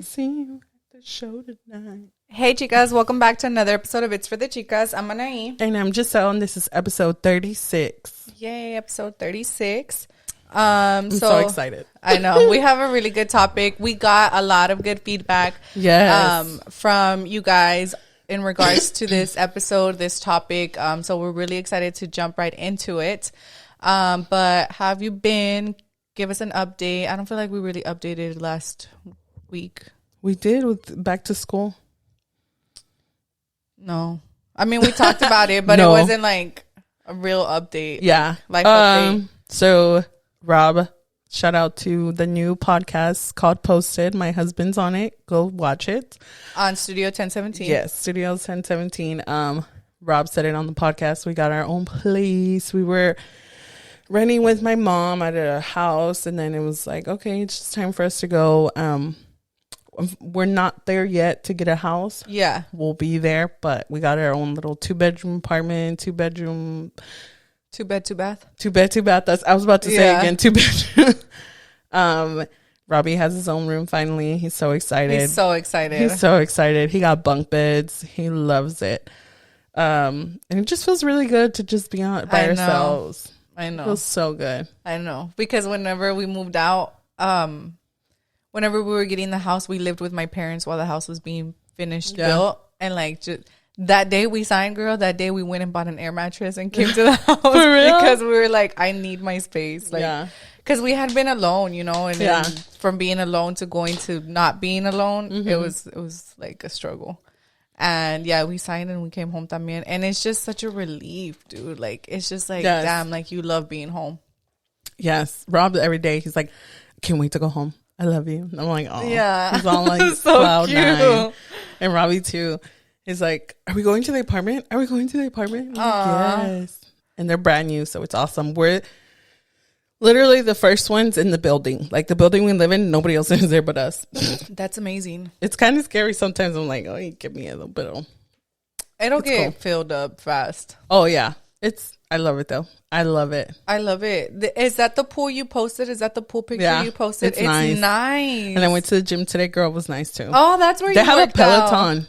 see you at the show tonight. Hey, chicas. Welcome back to another episode of It's for the Chicas. I'm Anaí. And I'm Giselle, and this is episode 36. Yay, episode 36. I'm so excited. I know. We have a really good topic. We got a lot of good feedback from you guys in regards to this episode, this topic. So we're really excited to jump right into it. But have you been? Give us an update. I don't feel like we really updated last week. We did with back to school. No. I mean, we talked about it, but It wasn't like a real update. Yeah. Life update. So, Rob, shout out to the new podcast called Posted. My husband's on it. Go watch it. On Studio 1017. Yes, Studio 1017. Rob said it on the podcast. We got our own place. We were renting with my mom at a house, and then it was like, okay, it's just time for us to go. We're not there yet to get a house. Yeah. We'll be there, but we got our own little 2-bedroom apartment, 2-bedroom. 2 bed, 2 bath. 2 bed, 2 bath. I was about to say again, 2 bedroom. Robbie has his own room finally. He's so excited. He's so excited. He got bunk beds. He loves it. And it just feels really good to just be by ourselves. I know. It feels so good. I know. Because whenever we moved out, whenever we were getting the house, we lived with my parents while the house was being built. And like just that day we signed, girl, that day we went and bought an air mattress and came to the house. For real? Because we were like, I need my space. Like, because we had been alone, you know, and then from being alone to going to not being alone, it was like a struggle. And yeah, we signed and we came home también. And it's just such a relief, dude. Like, it's just like, damn, like you love being home. Yes. Rob, every day, he's like, can't wait to go home. I love you. And I'm like, oh. Yeah. He's all like so cloud cute. 9. And Robbie, too. He's like, are we going to the apartment? Are we going to the apartment? Like, yes. And they're brand new, so it's awesome. We're literally the first ones in the building. Like, the building we live in, nobody else is there but us. That's amazing. It's kind of scary sometimes. I'm like, oh, you give me a little bit of... It'll get filled up fast. Oh, yeah. I love it, though. I love it. Is that the pool you posted? Is that the pool picture you posted? It's nice. And I went to the gym today. Girl, it was nice, too. Oh, that's where they you have worked a Peloton. out.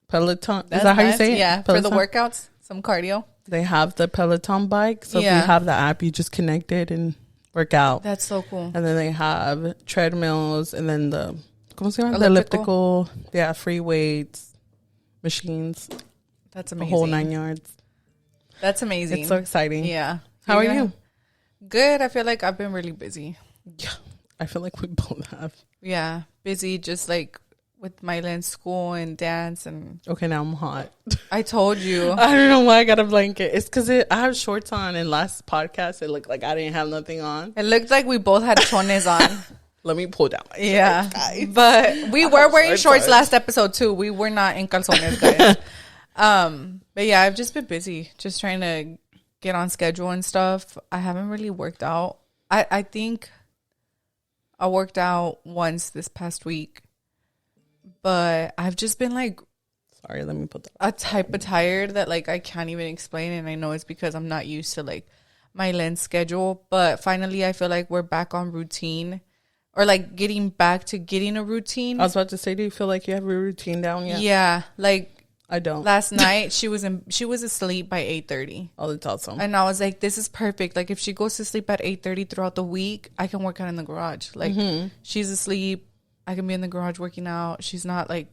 Peloton. That's is that how nice. you say it? Yeah, Peloton? for the workouts, some cardio. They have the Peloton bike. So if you have the app, you just connect it and work out. That's so cool. And then they have treadmills and then the elliptical. Yeah, free weights, machines. That's amazing. The whole 9 yards. That's amazing. It's so exciting. Yeah. How are you? Good. I feel like I've been really busy. Yeah. I feel like we both have. Yeah. Busy just like with Mylan's school and dance and... Okay, now I'm hot. I told you. I don't know why I got a blanket. It's because I have shorts on, and last podcast it looked like I didn't have nothing on. It looked like we both had chones on. Let me pull down my shorts, guys. But we were wearing shorts last episode too. We were not in calzones, guys. But yeah, I've just been busy, just trying to get on schedule and stuff. I haven't really worked out. I think I worked out once this past week, but I've just been like, sorry, let me put that. A type of tired that like I can't even explain, and I know it's because I'm not used to like my lens schedule. But finally, I feel like we're back on routine, or like getting back to getting a routine. I was about to say, do you feel like you have a routine down yet? Yeah, like. I don't. Last night she was asleep by 8:30. Oh, that's awesome. And I was like, this is perfect. Like if she goes to sleep at 8:30 throughout the week, I can work out in the garage. Like she's asleep, I can be in the garage working out. She's not like,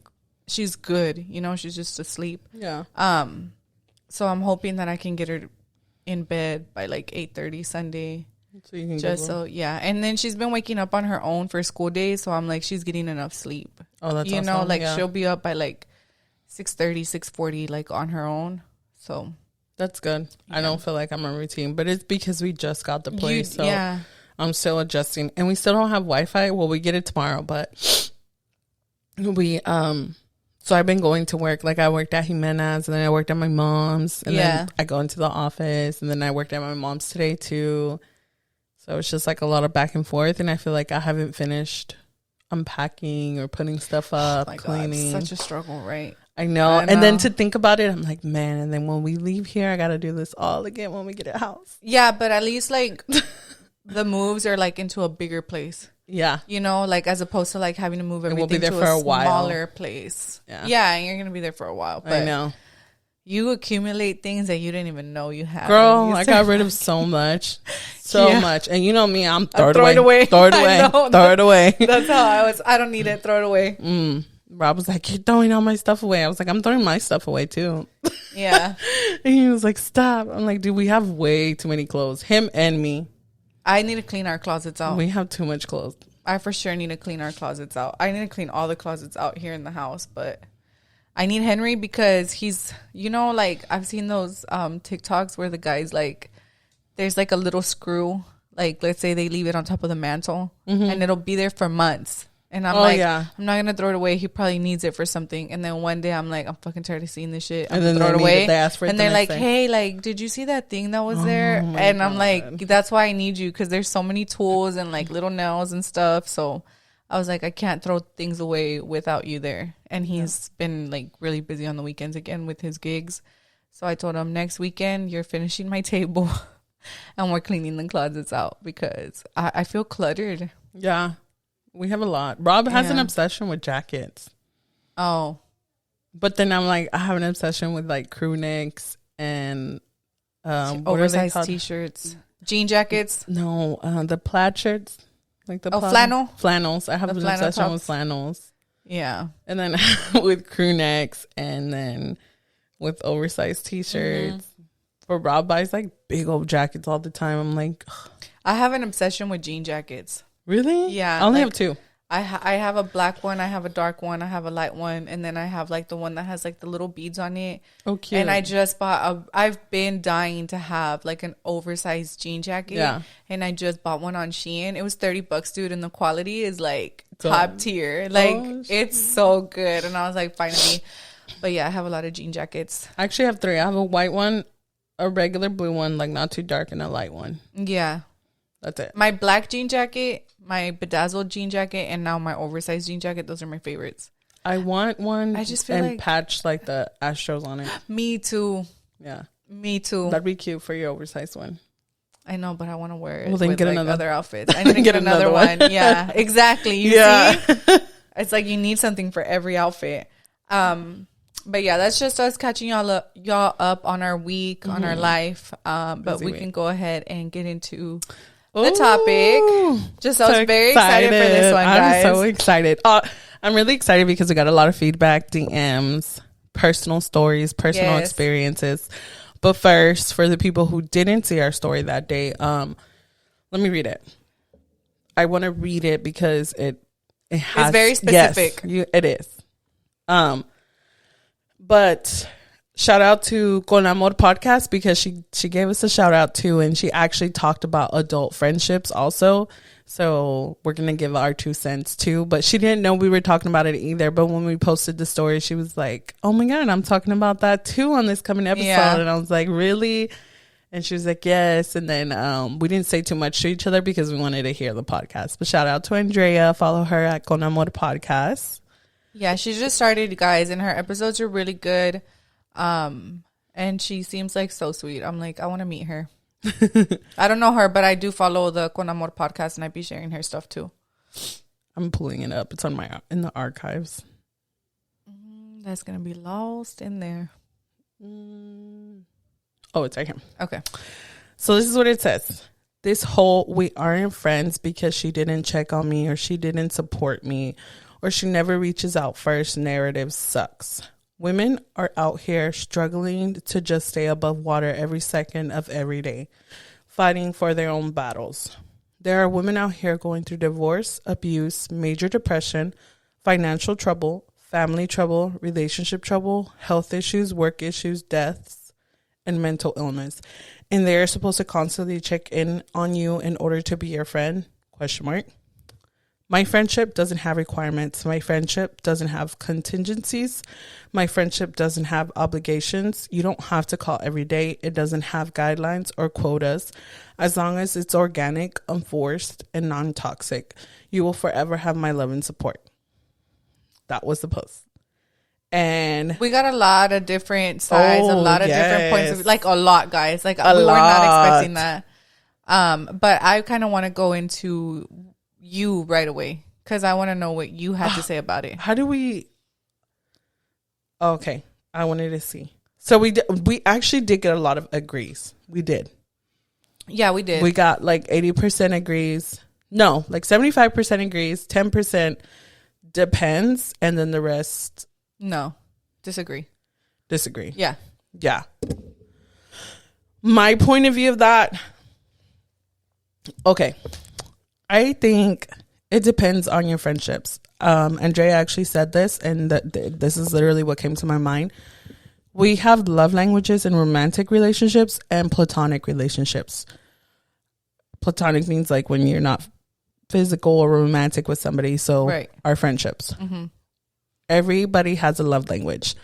she's good, you know, she's just asleep. Yeah. So I'm hoping that I can get her in bed by like 8:30 Sunday. So you can just so and then she's been waking up on her own for school days, so I'm like, she's getting enough sleep. Oh, that's awesome. You know, like she'll be up by like 6:30, 6:40, like on her own. So that's good. Yeah. I don't feel like I'm on routine, but it's because we just got the place. So I'm still adjusting, and we still don't have Wi-Fi. Well, we get it tomorrow, but we so I've been going to work. Like I worked at Jimena's, and then I worked at my mom's, and then I go into the office, and then I worked at my mom's today too. So it's just like a lot of back and forth, and I feel like I haven't finished unpacking or putting stuff up, cleaning. God, such a struggle, right? I know. And then to think about it, I'm like, man, and then when we leave here, I got to do this all again when we get a house. Yeah, but at least like the moves are like into a bigger place. Yeah. You know, like as opposed to like having to move everything to a smaller place. Yeah. And you're going to be there for a while. But I know. You accumulate things that you didn't even know you had. Girl, I got rid of so much. Much. And you know me, I'm throw it away. Throw it away. Throw it away. That's how I was. I don't need it. Throw it away. Rob was like, you're throwing all my stuff away. I was like, I'm throwing my stuff away too. Yeah. And he was like, stop. I'm like, dude, we have way too many clothes. Him and me. I need to clean our closets out. We have too much clothes. I for sure need to clean our closets out. I need to clean all the closets out here in the house, but I need Henry because he's, you know, like I've seen those TikToks where the guy's like, there's like a little screw, like let's say they leave it on top of the mantle and it'll be there for months. And I'm I'm not going to throw it away. He probably needs it for something. And then one day I'm like, I'm fucking tired of seeing this shit. I'm and then throw it away. They ask for it and they're like, hey, like, did you see that thing that was there? And I'm like, that's why I need you because there's so many tools and like little nails and stuff. So I was like, I can't throw things away without you there. And he's been like really busy on the weekends again with his gigs. So I told him next weekend, you're finishing my table and we're cleaning the closets out because I feel cluttered. Yeah. We have a lot. Rob has an obsession with jackets. Oh. But then I'm like, I have an obsession with like crew necks and oversized t-shirts. Jean jackets? No, the plaid shirts. Like the flannel? Flannels. I have an obsession with flannels. Yeah. And then with crew necks and then with oversized t-shirts. But Rob buys like big old jackets all the time. I'm like, ugh. I have an obsession with jean jackets. Really? Yeah. I only have two. I have a black one. I have a dark one. I have a light one. And then I have like the one that has like the little beads on it. Oh, cute. And I just bought I've been dying to have like an oversized jean jacket. Yeah. And I just bought one on Shein. It was $30, dude. And the quality is like top tier. Like it's so good. And I was like, finally. But yeah, I have a lot of jean jackets. I actually have three. I have a white one, a regular blue one, like not too dark, and a light one. Yeah. That's it. My black jean jacket, my bedazzled jean jacket, and now my oversized jean jacket. Those are my favorites. I want one. I just feel and like patch like the Astros on it. Me too. Yeah. Me too. That'd be cute for your oversized one. I know, but I want to wear it. Well, then with get like another other outfits. I need to get another one. Yeah, exactly. You see, it's like you need something for every outfit. But yeah, that's just us catching y'all up on our week, on our life. But we can go ahead and get into the topic. Just I was very excited for this one, guys. I'm so excited. I'm really excited because we got a lot of feedback, DMs, personal stories, personal experiences. But first, for the people who didn't see our story that day, let me read it. I want to read it because it's very specific. Yes, it is. But shout out to Con Amor podcast because she gave us a shout out too, and she actually talked about adult friendships also. So we're gonna give our 2 cents too. But she didn't know we were talking about it either. But when we posted the story, she was like, "Oh my god, I'm talking about that too on this coming episode." Yeah. And I was like, "Really?" And she was like, "Yes." And then we didn't say too much to each other because we wanted to hear the podcast. But shout out to Andrea. Follow her at Con Amor podcast. Yeah, she just started, guys, and her episodes are really good. And she seems like so sweet. I'm like, I want to meet her. I don't know her, but I do follow the Con Amor podcast, and I'd be sharing her stuff too. I'm pulling it up. It's on in the archives. That's gonna be lost in there. Oh, it's right here. Okay. So this is what it says. This whole "we aren't friends because she didn't check on me or she didn't support me or she never reaches out first" narrative sucks. Women are out here struggling to just stay above water every second of every day, fighting for their own battles. There are women out here going through divorce, abuse, major depression, financial trouble, family trouble, relationship trouble, health issues, work issues, deaths, and mental illness. And they're supposed to constantly check in on you in order to be your friend? ? My friendship doesn't have requirements. My friendship doesn't have contingencies. My friendship doesn't have obligations. You don't have to call every day. It doesn't have guidelines or quotas. As long as it's organic, unforced, and non-toxic, you will forever have my love and support. That was the post. And we got a lot of different sides, a lot of different points of, like a lot, guys. Like we were not expecting that. But I kind of want to go into you right away because I want to know what you had to say about it. How do we? Okay, I wanted to see. So we actually did get a lot of agrees. We did. Yeah, we did. We got like 80% agrees. No, like 75% agrees. 10% depends, and then the rest. No, disagree. Yeah. My point of view of that. Okay, I think it depends on your friendships. Andrea actually said this, and this is literally what came to my mind. We have love languages in romantic relationships and platonic relationships. Platonic means like when you're not physical or romantic with somebody. So our friendships. Mm-hmm. Everybody has a love language.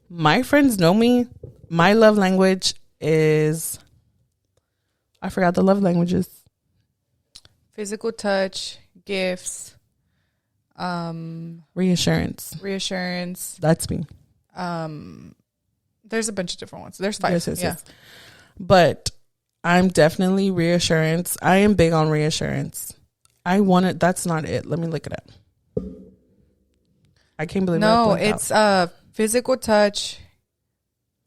My friends know me. My love language is, I forgot the love languages. Physical touch, gifts, reassurance. That's me. There's a bunch of different ones. There's 5. Yes. But I'm definitely reassurance. I am big on reassurance. I want it. That's not it. Let me look it up. I can't believe it's physical touch,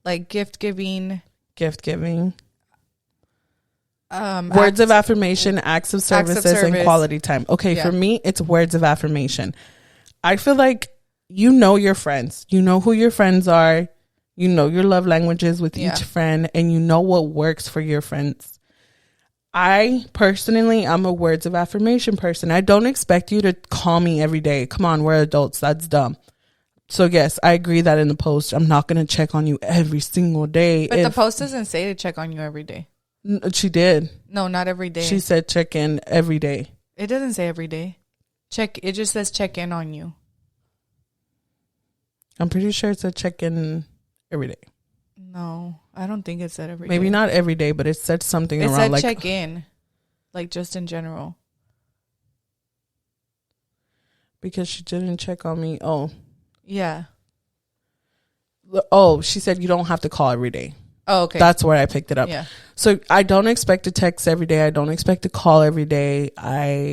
like gift giving. Words of affirmation, acts of services, and quality time. Okay, for me, it's words of affirmation. I feel like you know your friends. You know who your friends are. You know your love languages with each friend, and you know what works for your friends. I personally, I'm a words of affirmation person. I don't expect you to call me every day. Come on, we're adults. That's dumb. So yes, I agree that in the post, I'm not going to check on you every single day. But the post doesn't say to check on you every day. She did. No, not every day. She said check in every day. It doesn't say every day. It just says check in on you. I'm pretty sure it said check in every day. No, I don't think it said every day. Maybe not every day, but it said something around like... It said check in. Like just in general. Because she didn't check on me. Oh. Yeah. Oh, she said you don't have to call every day. Oh, okay. That's where I picked it up. Yeah. So I don't expect to text every day. I don't expect to call every day.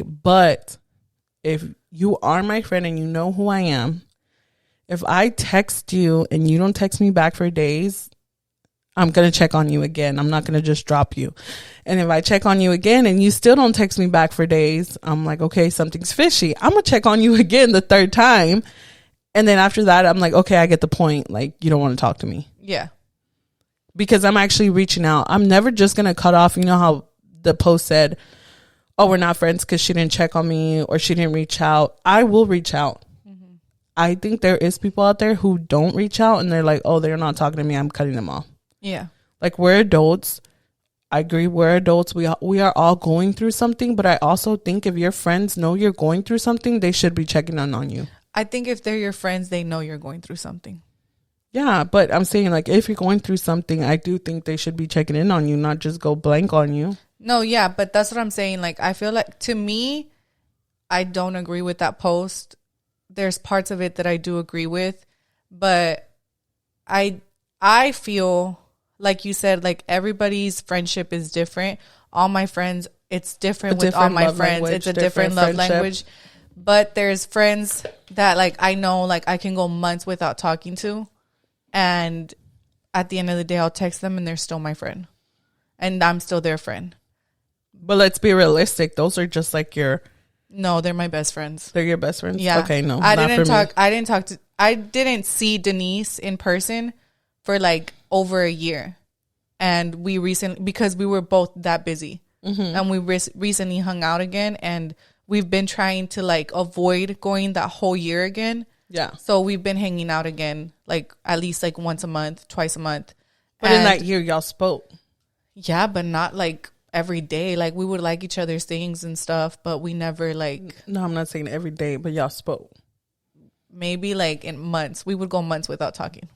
But if you are my friend and you know who I am, if I text you and you don't text me back for days, I'm going to check on you again. I'm not going to just drop you. And if I check on you again and you still don't text me back for days, I'm like, okay, something's fishy. I'm going to check on you again the third time. And then after that, I'm like, okay, I get the point. Like, you don't want to talk to me. Yeah. Because I'm actually reaching out. I'm never just going to cut off. You know how the post said, oh, we're not friends because she didn't check on me or she didn't reach out. I will reach out. Mm-hmm. I think there is people out there who don't reach out and they're like, oh, they're not talking to me. I'm cutting them off. Yeah. Like, we're adults. I agree. We're adults. We are all going through something. But I also think if your friends know you're going through something, they should be checking on you. I think if they're your friends, they know you're going through something. Yeah, but I'm saying, like, if you're going through something, I do think they should be checking in on you, not just go blank on you. No, yeah, but that's what I'm saying. Like, I feel like, to me, I don't agree with that post. There's parts of it that I do agree with, but I feel, like you said, like, everybody's friendship is different. All my friends, it's different with all my friends. It's a different love language. But there's friends that, like, I know, like, I can go months without talking to. And at the end of the day, I'll text them and they're still my friend. And I'm still their friend. But let's be realistic. Those are just like your... No, they're my best friends. They're your best friends? Yeah. Okay, no. I didn't see Denise in person for like over a year. And we recently, because we were both that busy. Mm-hmm. And we recently hung out again. And we've been trying to like avoid going that whole year again. Yeah. So we've been hanging out again, like at least like once a month, twice a month. But in that year, y'all spoke. Yeah, but not like every day. Like we would like each other's things and stuff, but we never like. No, I'm not saying every day, but y'all spoke. Maybe like in months. We would go months without talking.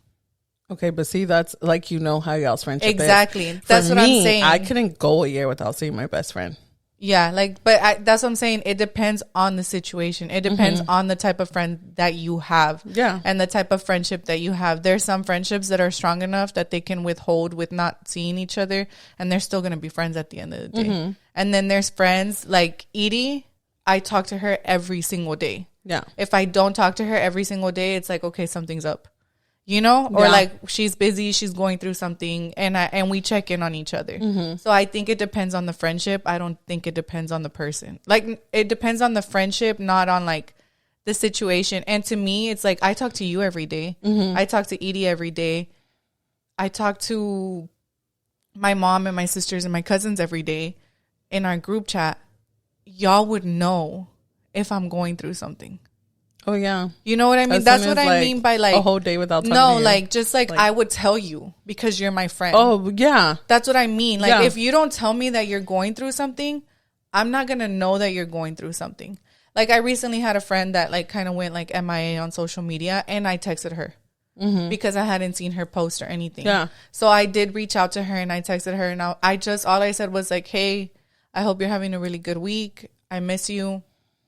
Okay, but see, that's like, you know how y'all's friendship exactly. is. That's what I'm saying. I couldn't go a year without seeing my best friend. Yeah, like, but that's what I'm saying. It depends on the situation. It depends on the type of friend that you have. Yeah. And the type of friendship that you have. There's some friendships that are strong enough that they can withhold with not seeing each other. And they're still going to be friends at the end of the day. Mm-hmm. And then there's friends like Edie. I talk to her every single day. Yeah. If I don't talk to her every single day, it's like, okay, something's up, you know, or like she's busy, she's going through something, and we check in on each other. Mm-hmm. So I think it depends on the friendship. I don't think it depends on the person. Like, it depends on the friendship, not on like the situation. And to me, it's like, I talk to you every day. Mm-hmm. I talk to Edie every day. I talk to my mom and my sisters and my cousins every day in our group chat. Y'all would know if I'm going through something. Oh, yeah. You know what I mean? That's what I mean by like a whole day without talking to you. like just like I would tell you because you're my friend. Oh, yeah. That's what I mean. Like if you don't tell me that you're going through something, I'm not going to know that you're going through something. Like I recently had a friend that like kind of went like MIA on social media, and I texted her. Mm-hmm. Because I hadn't seen her post or anything. Yeah. So I did reach out to her and I texted her, and all I said was like, hey, I hope you're having a really good week. I miss you.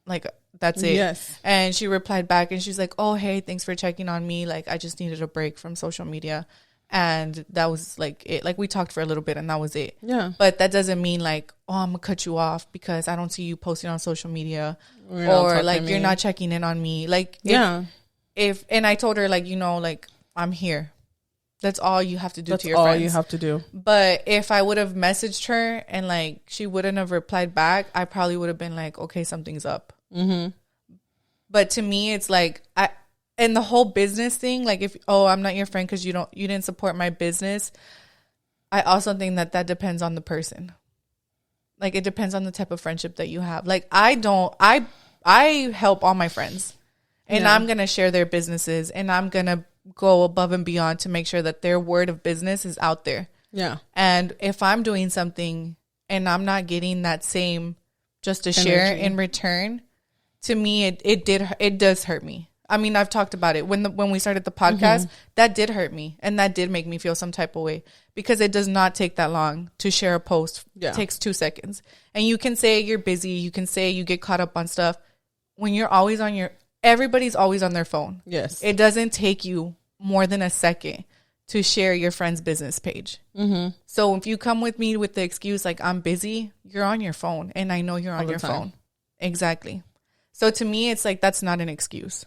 Like, that's it. Yes. And she replied back and she's like, oh, hey, thanks for checking on me. Like, I just needed a break from social media. And that was like it. Like, we talked for a little bit and that was it. Yeah. But that doesn't mean like, oh, I'm going to cut you off because I don't see you posting on social media, or like you're not checking in on me. Like, and I told her, like, you know, like, I'm here. That's all you have to do to your friends. That's all you have to do. But if I would have messaged her and, like, she wouldn't have replied back, I probably would have been like, okay, something's up. Mm-hmm. But to me, it's like, and the whole business thing, like, I'm not your friend because you didn't support my business. I also think that depends on the person. Like, it depends on the type of friendship that you have. Like, I help all my friends. And I'm going to share their businesses, and I'm going to go above and beyond to make sure that their word of business is out there. Yeah. And if I'm doing something and I'm not getting that same just to share in return, to me, it does hurt me. I mean, I've talked about it when we started the podcast, that did hurt me. And that did make me feel some type of way, because it does not take that long to share a post. Yeah. It takes 2 seconds. And you can say you're busy. You can say you get caught up on stuff. When you're always everybody's always on their phone. Yes. It doesn't take you more than a second to share your friend's business page. Mm-hmm. So if you come with me with the excuse like I'm busy, you're on your phone, and I know you're on your phone. Exactly. So to me, it's like, that's not an excuse.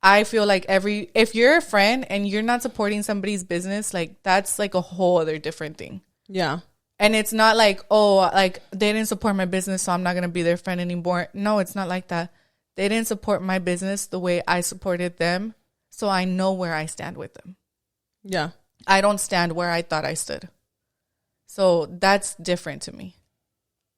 I feel like if you're a friend and you're not supporting somebody's business, like, that's like a whole other different thing. Yeah. And it's not like, oh, like, they didn't support my business, so I'm not going to be their friend anymore. No, it's not like that. They didn't support my business the way I supported them, so I know where I stand with them. Yeah. I don't stand where I thought I stood. So that's different to me.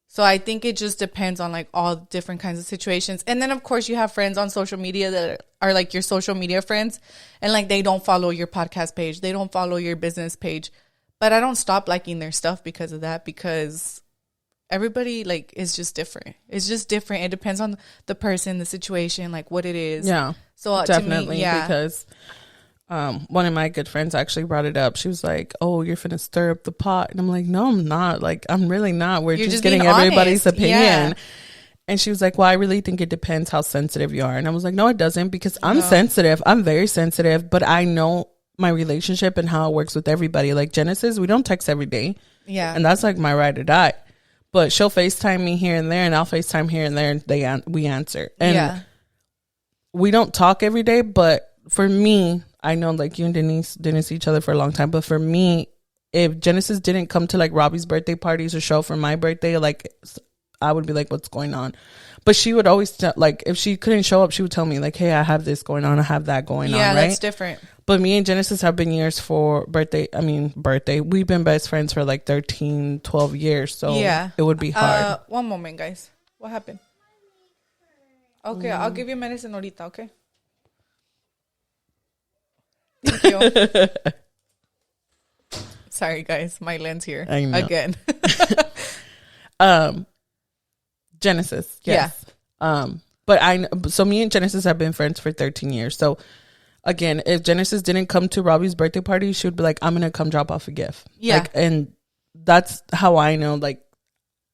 So I think it just depends on, like, all different kinds of situations. And then, of course, you have friends on social media that are like your social media friends, and, like, they don't follow your podcast page. They don't follow your business page. But I don't stop liking their stuff because of that, because everybody, like, is just different. It's just different. It depends on the person, the situation, like, what it is. Yeah. So definitely, to me, because one of my good friends actually brought it up. She was like, oh, you're finna stir up the pot. And I'm like, no, I'm not. Like, I'm really not. We're just getting everybody's opinion. Yeah. And she was like, well, I really think it depends how sensitive you are. And I was like, no, it doesn't, because I'm sensitive. I'm very sensitive, but I know my relationship and how it works with everybody. Like, Genesis, we don't text every day. Yeah. And that's like my ride or die. But she'll FaceTime me here and there, and I'll FaceTime here and there, and we answer. And we don't talk every day, but for me, I know, like, you and Denise didn't see each other for a long time, but for me, if Genesis didn't come to, like, Robbie's birthday parties or show for my birthday, like, I would be like, what's going on? But she would always, like, if she couldn't show up, she would tell me, like, hey, I have this going on, I have that going on, right? Yeah, that's different. But me and Genesis have been years for birthday. We've been best friends for like 13, 12 years. So it would be hard. One moment, guys. What happened? Okay, I'll give you medicine ahorita, okay? Thank you. Sorry, guys. My lens here. Again. Genesis, yes. Yeah. So me and Genesis have been friends for 13 years. So again, if Genesis didn't come to Robbie's birthday party, she would be like, I'm going to come drop off a gift. Yeah. Like, and that's how I know, like,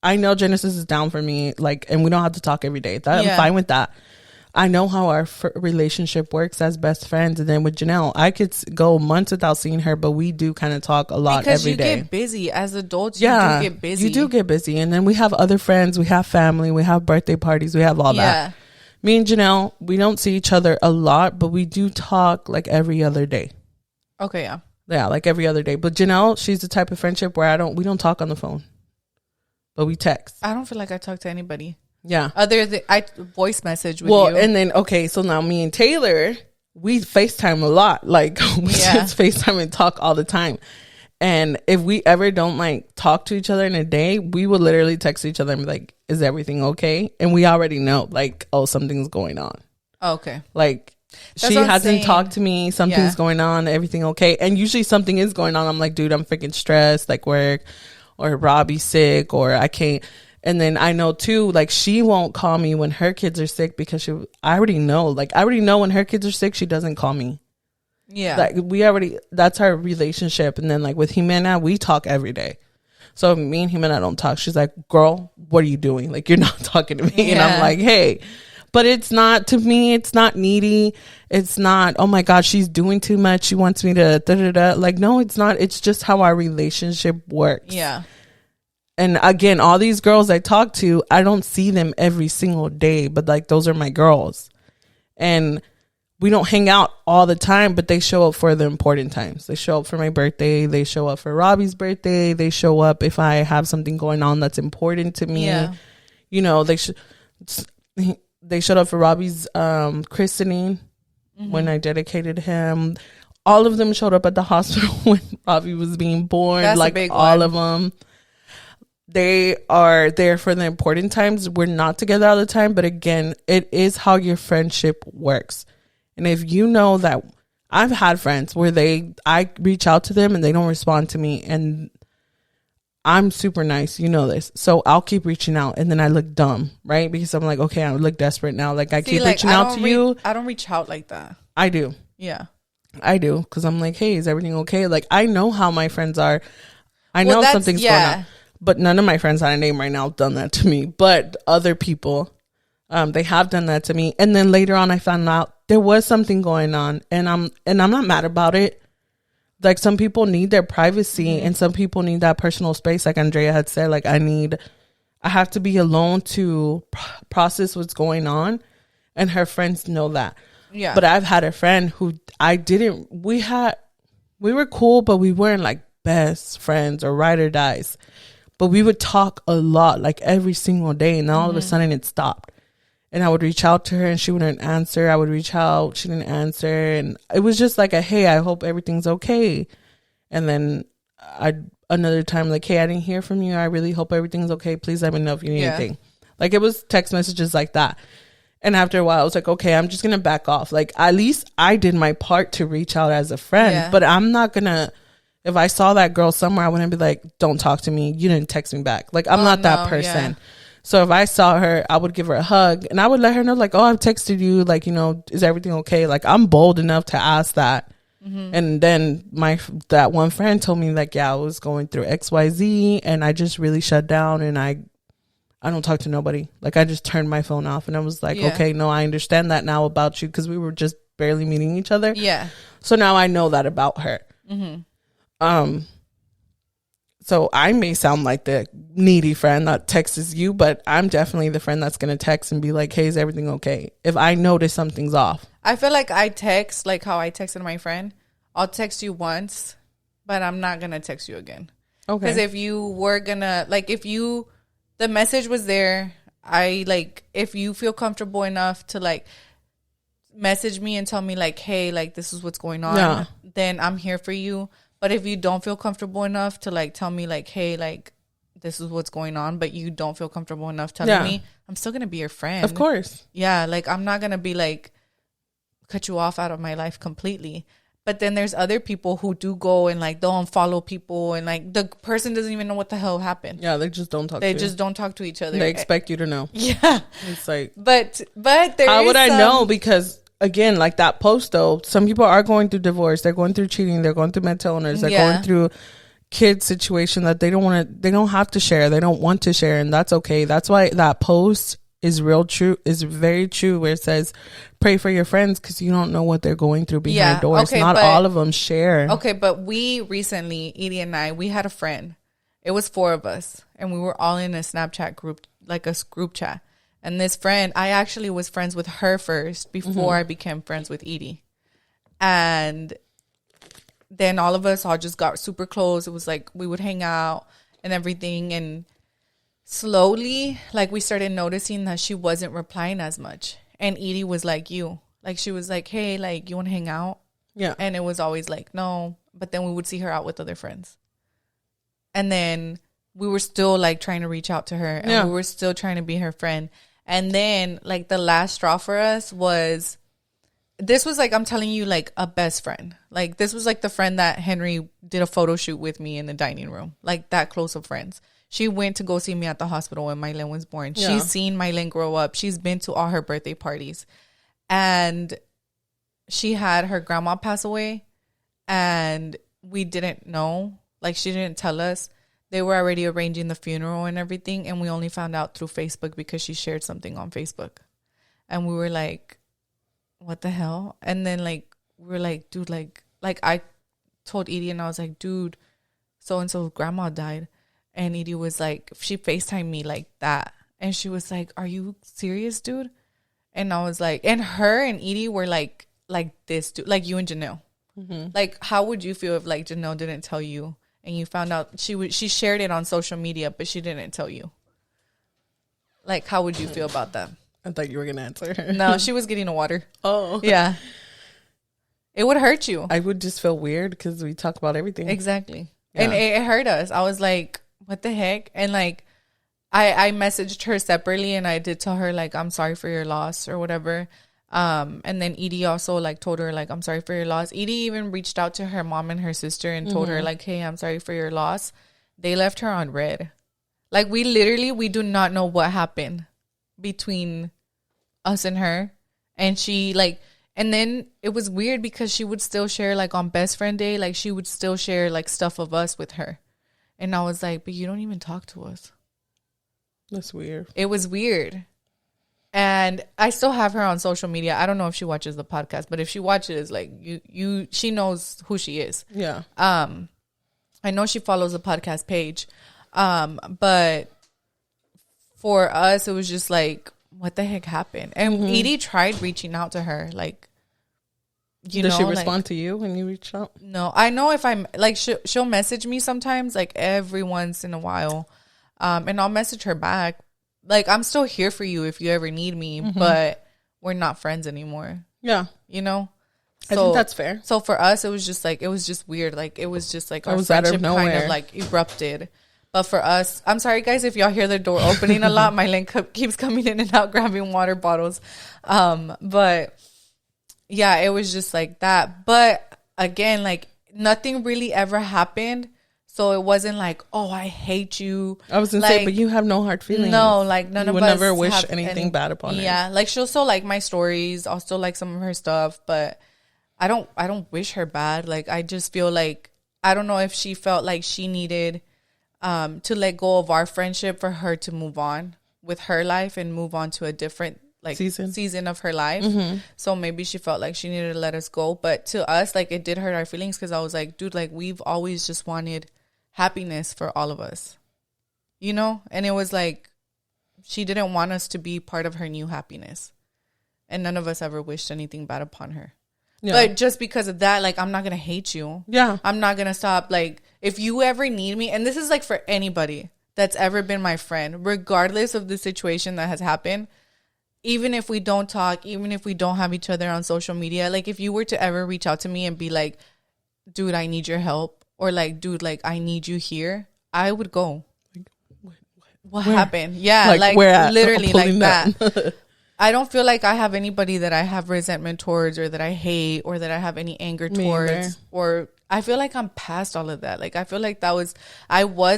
I know Genesis is down for me, like, and we don't have to talk every day. I'm fine with that. I know how our relationship works as best friends. And then with Janelle, I could go months without seeing her, but we do kind of talk a lot every day. Because you get busy. As adults, you do get busy. You do get busy. And then we have other friends. We have family. We have birthday parties. We have all that. Me and Janelle, we don't see each other a lot, but we do talk like every other day. Okay, yeah. Yeah, like every other day. But Janelle, she's the type of friendship where we don't talk on the phone, but we text. I don't feel like I talk to anybody. Yeah. Other than I voice message with you. Well, and then, okay, so now me and Taylor, we FaceTime a lot. Like, we just FaceTime and talk all the time. And if we ever don't, like, talk to each other in a day, we will literally text each other and be like, is everything okay? And we already know, like, oh, something's going on. Okay. Like, she hasn't talked to me. Something's going on. Everything okay? And usually something is going on. I'm like, dude, I'm freaking stressed, like work, or Robbie's sick, or I can't. And then I know too, like, she won't call me when her kids are sick because I already know. Like, I already know when her kids are sick, she doesn't call me. Yeah. Like, that's our relationship. And then, like, with Jimena, we talk every day. So me and Jimena don't talk. She's like, girl, what are you doing? Like, you're not talking to me. Yeah. And I'm like, hey. But it's not, to me, it's not needy. It's not, oh my God, she's doing too much. She wants me to da-da-da. Like, no, it's not. It's just how our relationship works. Yeah. And again, all these girls I talk to, I don't see them every single day, but like, those are my girls. And we don't hang out all the time, but they show up for the important times. They show up for my birthday. They show up for Robbie's birthday. They show up if I have something going on that's important to me. Yeah. You know, they showed up for Robbie's christening when I dedicated him. All of them showed up at the hospital when Robbie was being born. That's like, a big all one. of them. They are there for the important times. We're not together all the time, but again, it is how your friendship works. And if you know that, I've had friends where I reach out to them and they don't respond to me, and I'm super nice, you know this, so I'll keep reaching out, and then I look dumb, right? Because I'm like, okay, I look desperate now. Like, I keep reaching out to you. I don't reach out like that. I do. Yeah, I do, because I'm like, hey, is everything okay? Like, I know how my friends are. I know something's going on. But none of my friends that I name right now have done that to me. But other people, they have done that to me. And then later on, I found out there was something going on, and I'm not mad about it. Like, some people need their privacy, and some people need that personal space. Like Andrea had said, like, I have to be alone to process what's going on, and her friends know that. Yeah. But I've had a friend who we were cool, but we weren't like best friends or ride or dies. But we would talk a lot, like every single day. And then all of a sudden it stopped. And I would reach out to her and she wouldn't answer. I would reach out, she didn't answer. And it was just like hey, I hope everything's okay. And then another time, like, hey, I didn't hear from you. I really hope everything's okay. Please let me know if you need anything. Like, it was text messages like that. And after a while, I was like, okay, I'm just going to back off. Like, at least I did my part to reach out as a friend. Yeah. But I'm not going to. If I saw that girl somewhere, I wouldn't be like, don't talk to me. You didn't text me back. Like, I'm not that person. Yeah. So if I saw her, I would give her a hug and I would let her know, like, oh, I've texted you. Like, you know, is everything okay? Like, I'm bold enough to ask that. Mm-hmm. And then that one friend told me, like, yeah, I was going through XYZ and I just really shut down and I don't talk to nobody. Like, I just turned my phone off and I was like, okay, no, I understand that now about you because we were just barely meeting each other. Yeah. So now I know that about her. Mm-hmm. So I may sound like the needy friend that texts you, but I'm definitely the friend that's going to text and be like, hey, is everything okay? If I notice something's off. I feel like I text, like how I texted my friend. I'll text you once, but I'm not going to text you again. Okay. Because if you were going to, like, the message was there, if you feel comfortable enough to, like, message me and tell me, like, hey, like, this is what's going on, then I'm here for you. But if you don't feel comfortable enough to, like, tell me, like, hey, like, this is what's going on, but you don't feel comfortable enough telling me, I'm still going to be your friend. Of course. Yeah, like, I'm not going to be, like, cut you off out of my life completely. But then there's other people who do go and, like, they'll unfollow people and, like, the person doesn't even know what the hell happened. Yeah, they just don't talk to you. They just don't talk to each other. They expect you to know. Yeah. It's like. But there how would I know? Because, again, like that post, though, some people are going through divorce. They're going through cheating. They're going through mental illness. They're going through kid situation that they don't have to share. They don't want to share. And that's okay. That's why that post is very true, where it says pray for your friends because you don't know what they're going through behind doors. Not all of them share. Okay, but we recently, Edie and I, we had a friend. It was 4 of us, and we were all in a Snapchat group, like a group chat. And this friend, I actually was friends with her first before I became friends with Edie. And then all of us all just got super close. It was like we would hang out and everything. And slowly, like, we started noticing that she wasn't replying as much. And Edie was like you. Like, she was like, hey, like, you want to hang out? Yeah. And it was always like, no. But then we would see her out with other friends. And then we were still, like, trying to reach out to her. And we were still trying to be her friend. And then, like, the last straw for us was, this was, like, I'm telling you, like, a best friend. Like, this was, like, the friend that Henry did a photo shoot with me in the dining room. Like, that close of friends. She went to go see me at the hospital when Mylene was born. Yeah. She's seen Mylene grow up. She's been to all her birthday parties. And she had her grandma pass away. And we didn't know. Like, she didn't tell us. They were already arranging the funeral and everything. And we only found out through Facebook because she shared something on Facebook. And we were like, what the hell? And then, like, we were like, dude, like I told Edie, and I was like, dude, so-and-so's grandma died. And Edie was like, she FaceTimed me like that. And she was like, are you serious, dude? And I was like, and her and Edie were like this, dude, like you and Janelle. Mm-hmm. Like, how would you feel if, like, Janelle didn't tell you and you found out she shared it on social media, but she didn't tell you? Like, how would you feel about that? I thought you were going to answer her. No, she was getting a water. Oh. Yeah. It would hurt you. I would just feel weird because we talk about everything. Exactly. Yeah. And it hurt us. I was like, what the heck? And, like, I messaged her separately, and I did tell her, like, I'm sorry for your loss or whatever. And then Edie also, like, told her, like, I'm sorry for your loss. Edie even reached out to her mom and her sister and told her, like, hey, I'm sorry for your loss. They left her on red. Like, we do not know what happened between us and her. And she, like, and then it was weird because she would still share, like, on best friend day, like, she would still share, like, stuff of us with her. And I was like, but you don't even talk to us. That's weird. It was weird. And I still have her on social media. I don't know if she watches the podcast, but if she watches, like, she knows who she is. Yeah. I know she follows the podcast page. But for us, it was just like, what the heck happened? And Edie tried reaching out to her, like, Did she respond to you when you reached out? No, I know if I'm like, she'll message me sometimes, like, every once in a while. And I'll message her back. Like, I'm still here for you if you ever need me, but we're not friends anymore. Yeah. You know? So, I think that's fair. So for us, it was just weird. Like, it was just like our friendship kind of like erupted. But for us, I'm sorry guys if y'all hear the door opening a lot. My link keeps coming in and out grabbing water bottles. But yeah, it was just like that. But again, like, nothing really ever happened. So it wasn't like, oh, I hate you. I was going to say, but you have no hard feelings. No, like, none of us would never wish anything bad upon her. Yeah, like, she'll still like my stories. I'll still like some of her stuff, but I don't wish her bad. Like, I just feel like, I don't know if she felt like she needed to let go of our friendship for her to move on with her life and move on to a different, like, season of her life. So maybe she felt like she needed to let us go. But to us, like, it did hurt our feelings because I was like, dude, like, we've always just wanted happiness for all of us, you know? And it was like, she didn't want us to be part of her new happiness. And none of us ever wished anything bad upon her. Yeah. But just because of that, like, I'm not going to hate you. Yeah. I'm not going to stop. Like, if you ever need me, and this is like for anybody that's ever been my friend, regardless of the situation that has happened, even if we don't talk, even if we don't have each other on social media, like, if you were to ever reach out to me and be like, dude, I need your help, or like, dude, like, I need you here, I would go. Like, what happened? Yeah, like literally like that. I don't feel like I have anybody that I have resentment towards, or that I hate, or that I have any anger towards, or I feel like I'm past all of that. Like, I feel like I was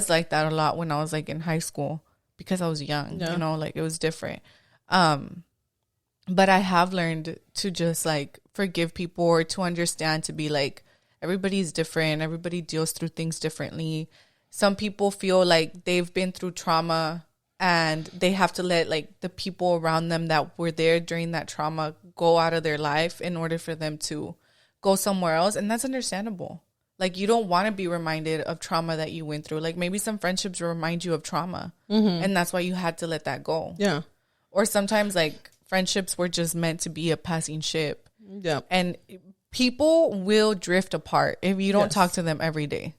like that a lot when I was like in high school because I was young, you know, like, it was different. But I have learned to just like forgive people, or to understand, to be like, everybody's different. Everybody deals through things differently. Some people feel like they've been through trauma and they have to let like the people around them that were there during that trauma go out of their life in order for them to go somewhere else. And that's understandable. Like, you don't want to be reminded of trauma that you went through. Like, maybe some friendships remind you of trauma, and that's why you had to let that go. Yeah. Or sometimes, like, friendships were just meant to be a passing ship. Yeah. And people will drift apart if you don't talk to them every day.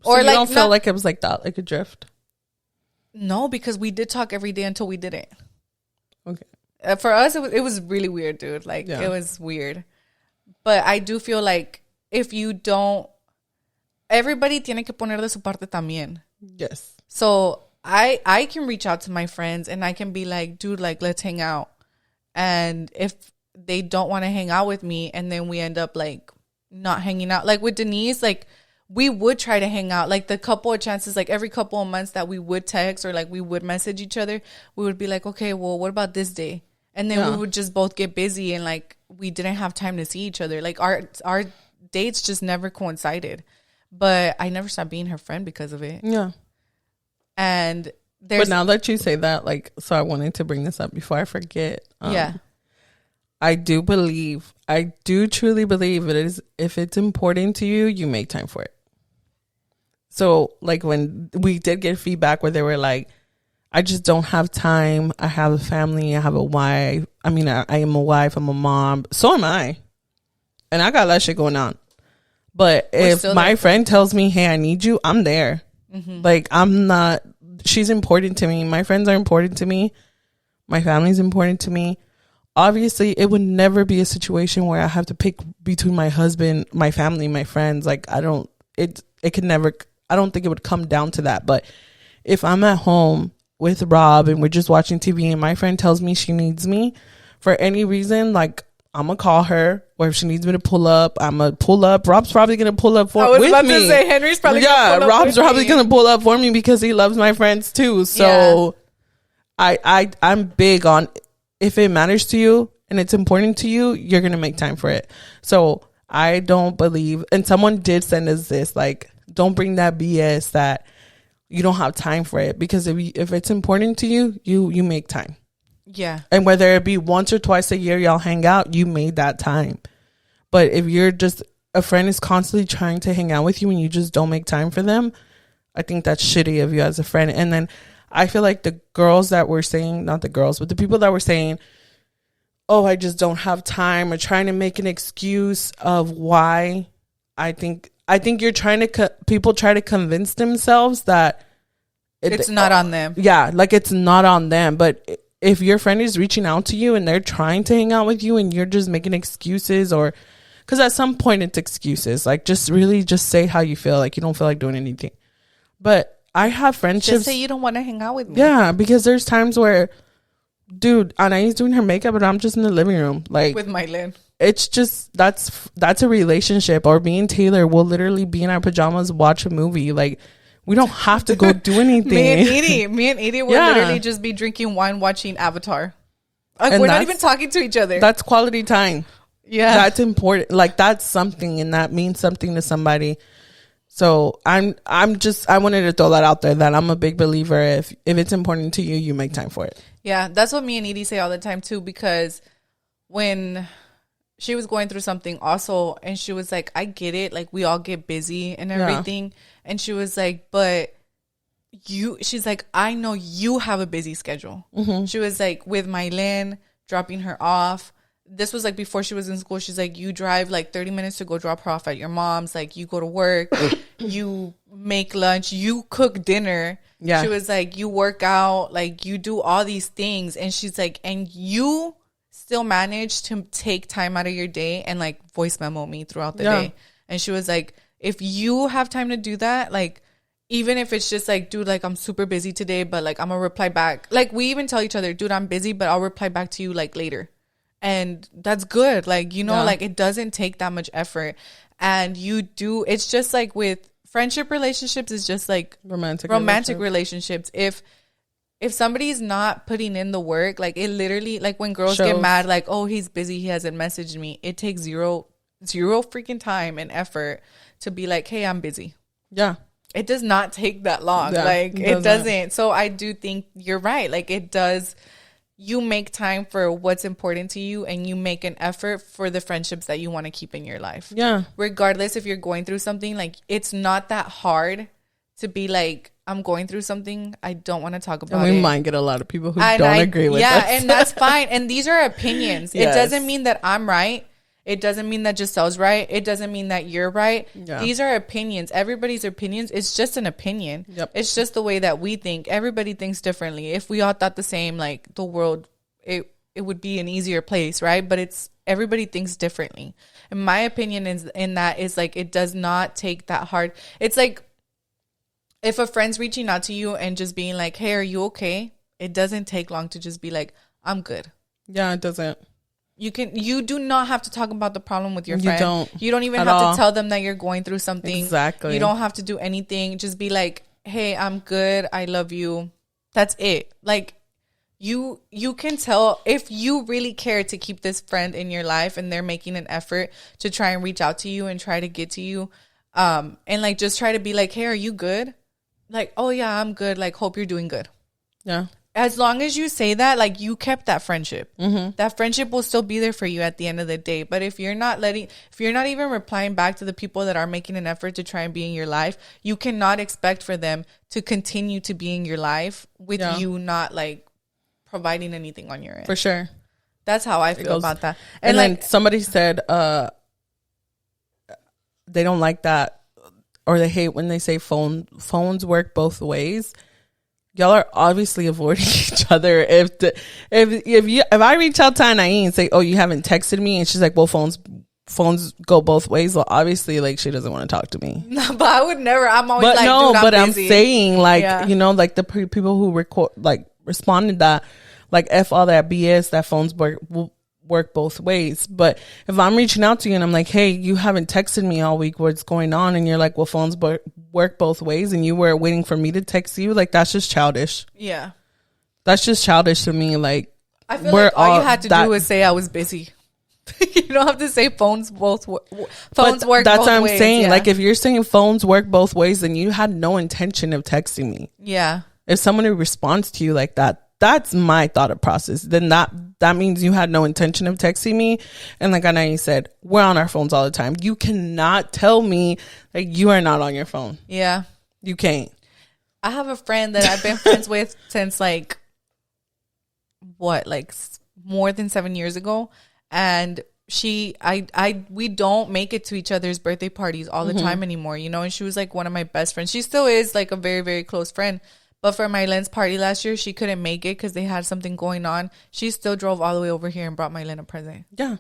So or you like, don't feel like it was like that, like a drift? No, because we did talk every day until we didn't. Okay. For us, it was really weird, dude. Like, it was weird. But I do feel like if you don't, everybody tiene que poner de su parte también. Yes. So I can reach out to my friends and I can be like, dude, like, let's hang out. And if they don't want to hang out with me and then we end up like not hanging out, like with Denise, like we would try to hang out, like the couple of chances, like every couple of months that we would text or like we would message each other, we would be like, okay, well, what about this day? And then we would just both get busy and like we didn't have time to see each other. Like our dates just never coincided. But I never stopped being her friend because of it. Yeah. And but now that you say that, like, so I wanted to bring this up before I forget. I do truly believe it is, if it's important to you, you make time for it. So like when we did get feedback where they were like, I just don't have time. I have a family. I have a wife. I mean, I am a wife. I'm a mom. So am I. And I got that shit going on. But if my friend tells me, hey, I need you, I'm there. Mm-hmm. Like, she's important to me. My friends are important to me. My family's important to me. Obviously, it would never be a situation where I have to pick between my husband, my family, my friends. Like, I don't think it would come down to that. But if I'm at home with Rob and we're just watching TV and my friend tells me she needs me for any reason, like, I'm going to call her, or if she needs me to pull up, I'm going to pull up. Rob's probably going to pull up with me. I was about to say, Henry's probably going to pull up Rob's probably going to pull up for me because he loves my friends too. So I'm big on, if it matters to you and it's important to you, you're going to make time for it. So I don't believe, and someone did send us this, like, don't bring that BS that you don't have time for it, because if it's important to you, you make time. Yeah. And whether it be once or twice a year y'all hang out, you made that time. But if you're just, a friend is constantly trying to hang out with you and you just don't make time for them, I think that's shitty of you as a friend. And then I feel like the girls that were saying, not the girls, but the people that were saying, oh, I just don't have time, or trying to make an excuse of why, I think you're trying to, people try to convince themselves that it's not on them. Yeah, like it's not on them. But if your friend is reaching out to you and they're trying to hang out with you and you're just making excuses, or because at some point it's excuses, like just really just say how you feel, like you don't feel like doing anything. But I have friendships. Just say you don't want to hang out with me. Yeah, because there's times where, dude, Anai's doing her makeup and I'm just in the living room, like with Mylene. It's just that's a relationship. Or me and Taylor will literally be in our pajamas, watch a movie, like. We don't have to go do anything. Me and Edie will literally just be drinking wine, watching Avatar. Like, we're not even talking to each other. That's quality time. Yeah. That's important. Like, that's something, and that means something to somebody. So I wanted to throw that out there, that I'm a big believer. If it's important to you, you make time for it. Yeah, that's what me and Edie say all the time too, because when she was going through something also, and she was like, I get it, like we all get busy and everything. Yeah. And she was like, but she's like, I know you have a busy schedule. Mm-hmm. She was like, with Mylene, dropping her off. This was like before she was in school. She's like, you drive like 30 minutes to go drop her off at your mom's. Like, you go to work, you make lunch, you cook dinner. Yeah. She was like, you work out, like you do all these things. And she's like, and you still manage to take time out of your day and like voice memo me throughout the day. And she was like, if you have time to do that, like, even if it's just like, dude, like I'm super busy today, but like I'm gonna reply back. Like, we even tell each other, dude, I'm busy, but I'll reply back to you like later. And that's good. Like, you know, like it doesn't take that much effort. And it's just like with friendship relationships, it's just like romantic relationships. If somebody's not putting in the work, like it literally, like when girls get mad, like, oh, he's busy, he hasn't messaged me. It takes zero freaking time and effort to be like, hey, I'm busy. Yeah. it does not take that long. Yeah, like it doesn't. So I do think you're right. Like it does. You make time for what's important to you, and you make an effort for the friendships that you want to keep in your life. Yeah. Regardless if you're going through something, like it's not that hard to be like, I'm going through something. I don't want to talk about it. And we might get a lot of people who don't agree with us. Yeah, and that's fine. And these are opinions. Yes. It doesn't mean that I'm right. It doesn't mean that Giselle's right. It doesn't mean that you're right. Yeah. These are opinions. Everybody's opinions. It's just an opinion. Yep. It's just the way that we think. Everybody thinks differently. If we all thought the same, like the world, it would be an easier place, right? But it's everybody thinks differently. And my opinion is in that is like it does not take that hard. It's like if a friend's reaching out to you and just being like, "Hey, are you okay?" It doesn't take long to just be like, "I'm good." Yeah, it doesn't. You do not have to talk about the problem with your friend. You don't even have to tell them that you're going through something. Exactly. You don't have to do anything. Just be like, "Hey, I'm good. I love you." That's it. Like you can tell if you really care to keep this friend in your life and they're making an effort to try and reach out to you and try to get to you. And like just try to be like, "Hey, are you good?" Like, "Oh yeah, I'm good. Like, hope you're doing good." Yeah. As long as you say that, like you kept that friendship, that friendship will still be there for you at the end of the day. But if you're not even replying back to the people that are making an effort to try and be in your life, you cannot expect for them to continue to be in your life with you not like providing anything on your end. For sure. That's how I feel about that. And like, then somebody said, they don't like that, or they hate when they say phones work both ways. Y'all are obviously avoiding each other. If I reach out to Anaí and say, "Oh, you haven't texted me," and she's like, "Well, phones go both ways." Well, obviously, like she doesn't want to talk to me. No, but I would never. I'm always like, no, but I'm saying like you know, like the people who responded that like F all that BS that phones work both ways. But if I'm reaching out to you and I'm like, "Hey, you haven't texted me all week, what's going on?" and you're like, "Well, phones work both ways," and you were waiting for me to text you, like that's just childish. Yeah, that's just childish to me. Like I feel like all you had to do was say I was busy. You don't have to say phones work both ways. That's what I'm saying. Yeah. Like if you're saying phones work both ways, then you had no intention of texting me. Yeah. If someone responds to you like that, that's my thought process. Then that means you had no intention of texting me. And like Anaí said, we're on our phones all the time. You cannot tell me that you are not on your phone. Yeah. You can't. I have a friend that I've been friends with since like more than 7 years ago. And we don't make it to each other's birthday parties all the time anymore, you know? And she was like one of my best friends. She still is like a very, very close friend. But for Mylène's party last year, she couldn't make it because they had something going on. She still drove all the way over here and brought Mylène a present. Yeah.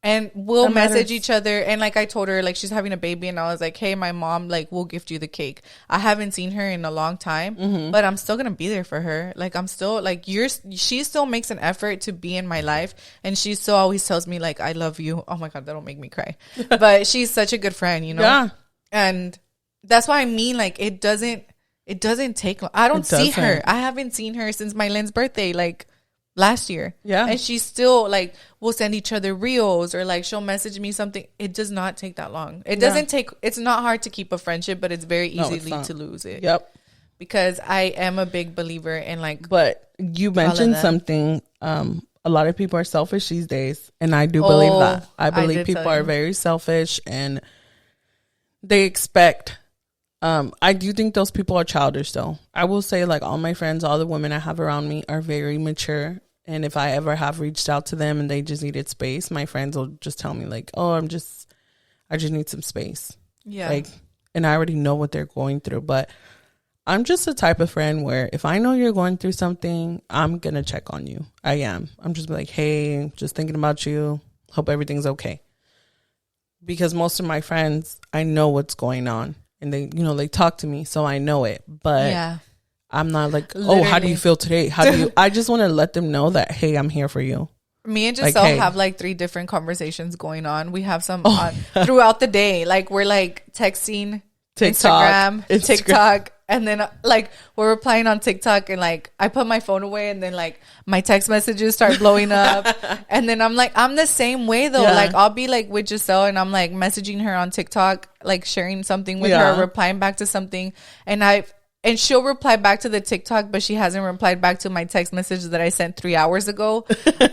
And we'll message each other. And like I told her, like she's having a baby. And I was like, "Hey, my mom, like we'll gift you the cake." I haven't seen her in a long time. But I'm still going to be there for her. Like I'm still like she still makes an effort to be in my life. And she still always tells me like, "I love you." Oh my God, that'll make me cry. But she's such a good friend, you know? Yeah. And that's why I mean like it doesn't take long. I don't see her. I haven't seen her since Mylène's birthday, like last year. Yeah. And she's still like, we'll send each other reels or like she'll message me something. It does not take that long. It doesn't take, it's not hard to keep a friendship, but it's very easy to lose it. Yep. Because I am a big believer in like. But you mentioned something, a lot of people are selfish these days. And I do believe that. I believe people are very selfish and they expect. I do think those people are childish though. I will say like all my friends, all the women I have around me are very mature. And if I ever have reached out to them and they just needed space, my friends will just tell me like, "Oh, I just need some space." Yeah. Like, and I already know what they're going through. But I'm just the type of friend where if I know you're going through something, I'm going to check on you. I am. I'm just like, "Hey, just thinking about you. Hope everything's okay." Because most of my friends, I know what's going on. And they, you know, they talk to me, so I know it. But yeah. I'm not like, "Oh, how do you feel today? How do you?" I just want to let them know that, hey, I'm here for you. Me and Giselle have like 3 different conversations going on. We have some throughout the day. Like we're like texting, TikTok, and then like we're replying on TikTok, and like I put my phone away, and then like my text messages start blowing up, and then I'm like, I'm the same way though. Like I'll be like with Giselle, and I'm like messaging her on TikTok, like sharing something with her, replying back to something, and she'll reply back to the TikTok, but she hasn't replied back to my text message that I sent 3 hours ago,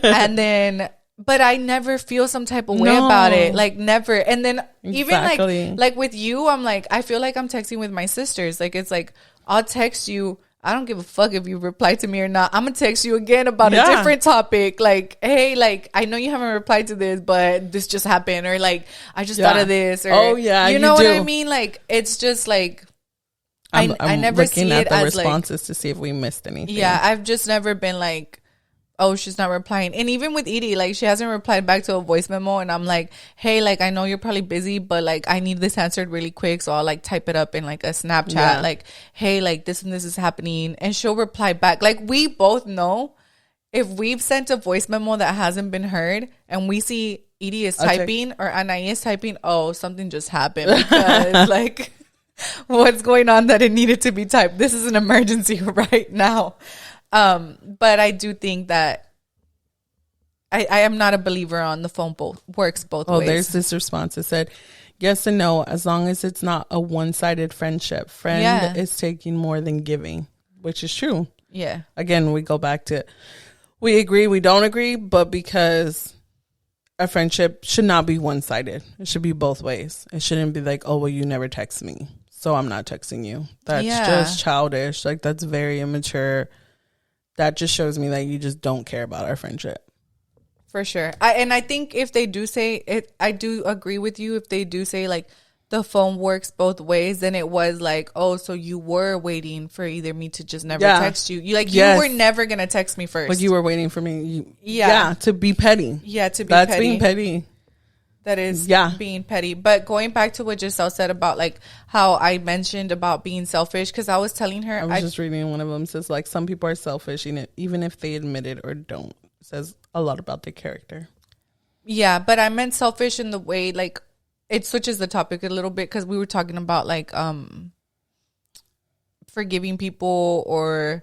and then. But I never feel some type of way about it. Like, never. And then even like with you, I'm like, I feel like I'm texting with my sisters. Like, it's like, I'll text you. I don't give a fuck if you reply to me or not. I'm going to text you again about a different topic. Like, hey, like, I know you haven't replied to this, but this just happened. Or like, I just thought of this. Or, you know what I mean? Like, it's just like, I never see it as responses like, to see if we missed anything. Yeah, I've just never been like, oh, she's not replying. And even with Edie, like, she hasn't replied back to a voice memo, and I'm like, hey, like, I know you're probably busy, but like, I need this answered really quick, so I'll like type it up in like a Snapchat, like, hey, like, this and this is happening, and she'll reply back. Like, we both know if we've sent a voice memo that hasn't been heard, and we see Edie is typing or Anai is typing, oh, something just happened, because like, what's going on that it needed to be typed? This is an emergency right now. But I do think that I am not a believer on the phone works both ways. Oh, there's this response that said, yes and no, as long as it's not a one-sided friendship. Friend is taking more than giving, which is true. Yeah. Again, we go back to, we agree, we don't agree, but because a friendship should not be one-sided. It should be both ways. It shouldn't be like, oh, well, you never text me, so I'm not texting you. That's just childish. Like, that's very immature. That just shows me that you just don't care about our friendship. For sure. I think if they do say it, I do agree with you. If they do say like the phone works both ways, then it was like, oh, so you were waiting for either me to just never text you. You like, you were never going to text me first. But you were waiting for me. To be petty. Yeah, to be That's petty. being petty. That is being petty. But going back to what Giselle said about like how I mentioned about being selfish, because I was telling her, I was just reading one of them, says like some people are selfish even if they admit it or don't. It says a lot about their character. Yeah, but I meant selfish in the way like it switches the topic a little bit, because we were talking about like forgiving people, or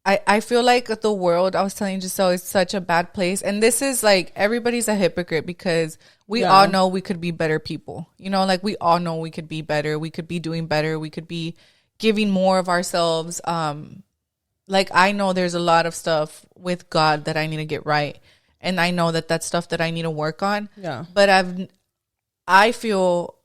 I feel like the world, I was telling Giselle, is such a bad place. And this is like, everybody's a hypocrite, because we all know we could be better people. You know, like we all know we could be better. We could be doing better. We could be giving more of ourselves. Like I know there's a lot of stuff with God that I need to get right. And I know that that's stuff that I need to work on. Yeah. But I feel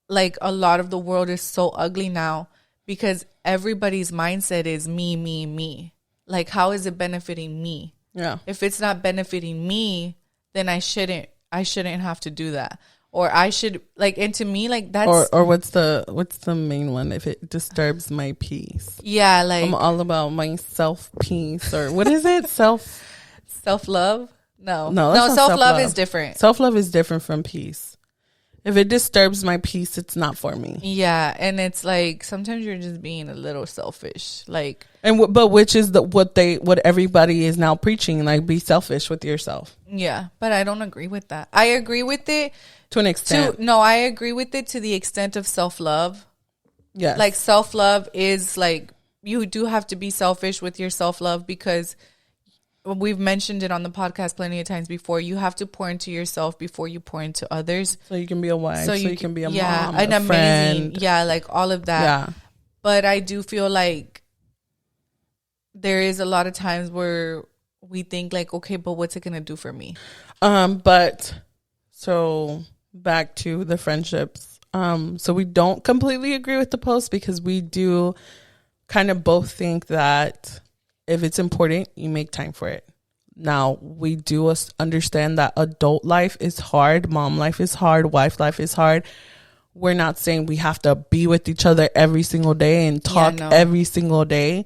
like a lot of the world is so ugly now, because everybody's mindset is me, me, me. Like, how is it benefiting me? Yeah. If it's not benefiting me, then I shouldn't have to do that. Or I should, like, and to me, like, that's... Or what's the main one? If it disturbs my peace. Yeah, like... I'm all about my self-peace. Or what is it? Self-love? No, self-love. Self-love is different. Self-love is different from peace. If it disturbs my peace, it's not for me. Yeah, and it's like sometimes you're just being a little selfish, like. But which is what everybody is now preaching, like be selfish with yourself. Yeah, but I don't agree with that. I agree with it to an extent. I agree with it to the extent of self-love. Yes, like self-love is like you do have to be selfish with your self-love, because we've mentioned it on the podcast plenty of times before. You have to pour into yourself before you pour into others. So you can be a wife. So you can be a mom, an a amazing friend. Yeah, like all of that. Yeah. But I do feel like there is a lot of times where we think like, okay, but what's it gonna do for me? But so back to the friendships. So we don't completely agree with the post, because we do kind of both think that if it's important, you make time for it. Now, we do understand that adult life is hard. Mom life is hard. Wife life is hard. We're not saying we have to be with each other every single day and talk every single day.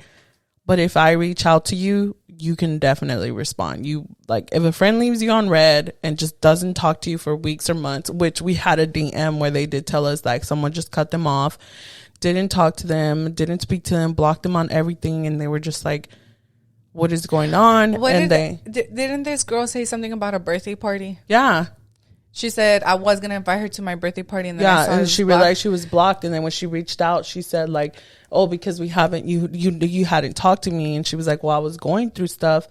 But if I reach out to you, you can definitely respond. You like, if a friend leaves you on red and just doesn't talk to you for weeks or months, which we had a DM where they did tell us like someone just cut them off, didn't talk to them, didn't speak to them, blocked them on everything. And they were just like, what is going on? Didn't this girl say something about a birthday party? Yeah. She said I was gonna invite her to my birthday party, and then and she realized she was blocked. And then when she reached out, she said like, "Oh, because we haven't you hadn't talked to me." And she was like, "Well, I was going through stuff."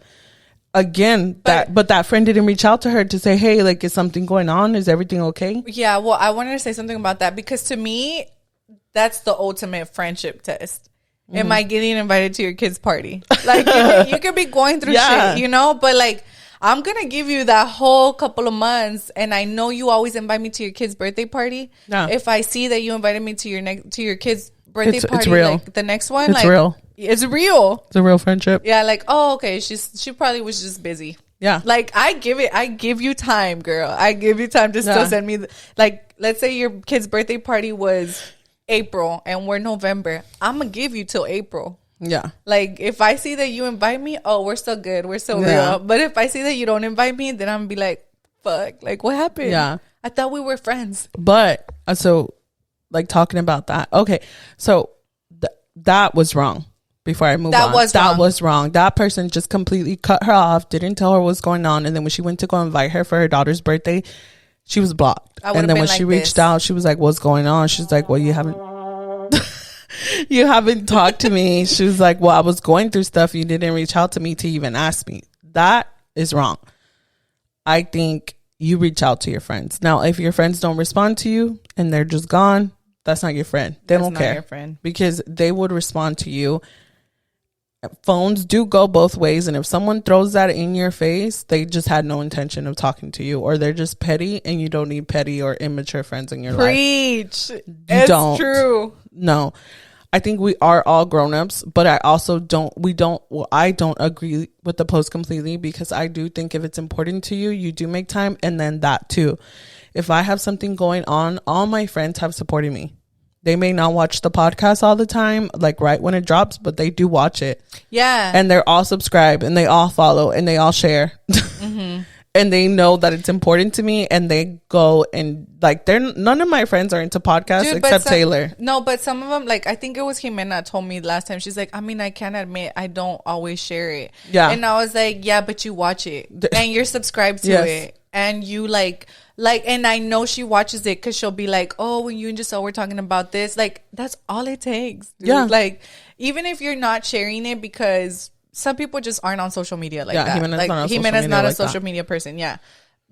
Again, but that friend didn't reach out to her to say, "Hey, like, is something going on? Is everything okay?" Yeah, well, I wanted to say something about that because to me, that's the ultimate friendship test. Mm-hmm. Am I getting invited to your kid's party? Like, you could be going through shit, you know, but like, I'm going to give you that whole couple of months, and I know you always invite me to your kid's birthday party. Yeah. If I see that you invited me to your kid's birthday party, it's real. Like the next one, it's real. It's real. It's a real friendship. Yeah, like, oh, okay, she probably was just busy. Yeah. Like, I give you time, girl. I give you time to still send me, like, let's say your kid's birthday party was April and we're November. I'm going to give you till April. Yeah. Like, if I see that you invite me, oh, we're still good. We're still real. But if I see that you don't invite me, then I'm going to be like, fuck, like, what happened? Yeah. I thought we were friends. But, so, like, talking about that. Okay. So, that was wrong. Before I move on. That was wrong. That person just completely cut her off, didn't tell her what's going on. And then when she went to go invite her for her daughter's birthday, she was blocked. And then when she reached out, she was like, what's going on? She's like, well, you haven't talked to me. She was like, well, I was going through stuff. You didn't reach out to me to even ask me. That is wrong. I think you reach out to your friends. Now, if your friends don't respond to you and they're just gone, that's not your friend. They don't care. Your friend. Because they would respond to you. Phones do go both ways, and if someone throws that in your face, they just had no intention of talking to you, or they're just petty, and you don't need petty or immature friends in your life. Preach. It's true. No, I think we are all grown-ups, but I also I don't agree with the post completely, because I do think if it's important to you, you do make time. And then that too, if I have something going on, all my friends have supported me. They may not watch the podcast all the time, like right when it drops, but they do watch it. Yeah. And they're all subscribed, and they all follow, and they all share. Mm-hmm. And they know that it's important to me, and they go and like, none of my friends are into podcasts except Taylor. No, but some of them, like, I think it was Jimena told me last time. She's like, I mean, I can't admit I don't always share it. Yeah. And I was like, yeah, but you watch it and you're subscribed to it. And you like, and I know she watches it because she'll be like, oh, when you and Giselle were talking about this, like, that's all it takes. Dude. Yeah. Like, even if you're not sharing it, because some people just aren't on social media like that. Jimena's not a social media person. Yeah.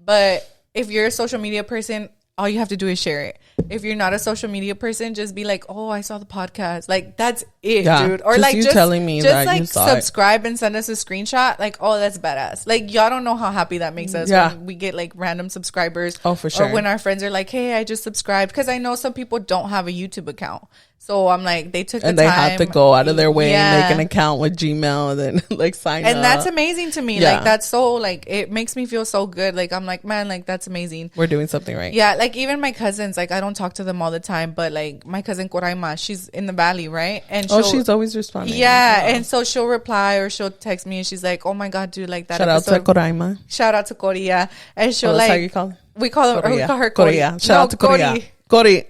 But if you're a social media person, all you have to do is share it. If you're not a social media person, just be like, oh, I saw the podcast. Like, that's it, dude. Or like, just telling me that like, you saw subscribe and send us a screenshot. Like, oh, that's badass. Like, y'all don't know how happy that makes us when we get like random subscribers. Oh, for sure. Or when our friends are like, hey, I just subscribed. Because I know some people don't have a YouTube account. So I'm like, they took the time. And they have to go out of their way and make an account with Gmail and then like sign up. And that's amazing to me. Like, that's so, like, it makes me feel so good. Like, I'm like, man, like, that's amazing. We're doing something right. Yeah. Like, even my cousins, like, I don't talk to them all the time, but like my cousin Coraima, she's in the Valley, right? And she's always responding. Yeah. And so she'll reply or she'll text me and she's like, oh my God, dude, like that Shout episode. out to Coraima. Shout out to Coria. And she'll like, how you call her? We call her Coria. Shout out to Coria. Coria.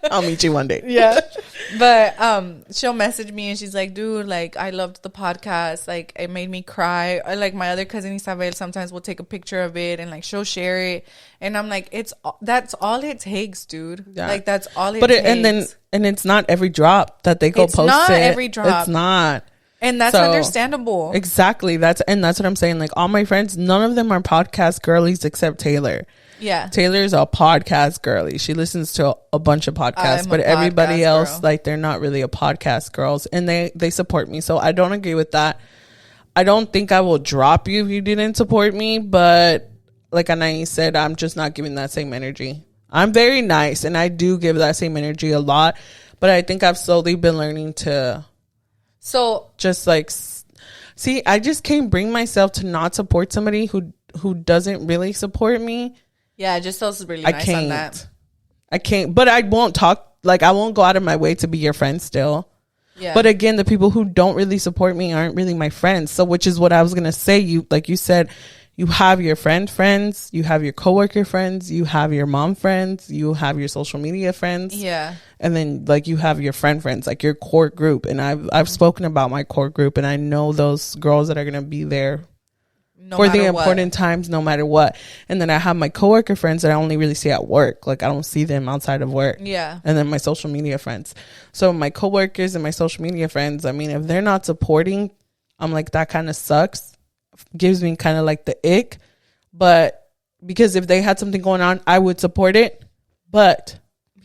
I'll meet you one day. Yeah. But she'll message me and she's like, dude, like, I loved the podcast. Like, it made me cry. Or, like, my other cousin Isabel sometimes will take a picture of it and like she'll share it. And I'm like, that's all it takes, dude. Yeah. Like, that's all it takes. And it's not every drop that they go post it. It's not every drop. It's not. And that's understandable. Exactly. That's what I'm saying. Like, all my friends, none of them are podcast girlies except Taylor. Yeah. Taylor's a podcast girly. She listens to a bunch of podcasts, but everybody else, like, they're not really a podcast girls, and they support me. So I don't agree with that. I don't think I will drop you if you didn't support me, but like Anais said, I'm just not giving that same energy. I'm very nice, and I do give that same energy a lot, but I think I've slowly been learning to just like, see, I just can't bring myself to not support somebody who doesn't really support me. Yeah, Giselle's really nice on that. I can't, but I won't talk, like, I won't go out of my way to be your friend still. Yeah. But again, the people who don't really support me aren't really my friends. So, which is what I was going to say. You, like you said, you have your friends, you have your coworker friends, you have your mom friends, you have your social media friends. Yeah. And then, like, you have your friends, like your core group. And I've spoken about my core group, and I know those girls that are going to be there for the important times, no matter what. And then I have my coworker friends that I only really see at work. Like I don't see them outside of work. Yeah. And then my social media friends. So my coworkers and my social media friends, I mean, if they're not supporting, I'm like, that kind of sucks. Gives me kind of like the ick. But because if they had something going on, I would support it. But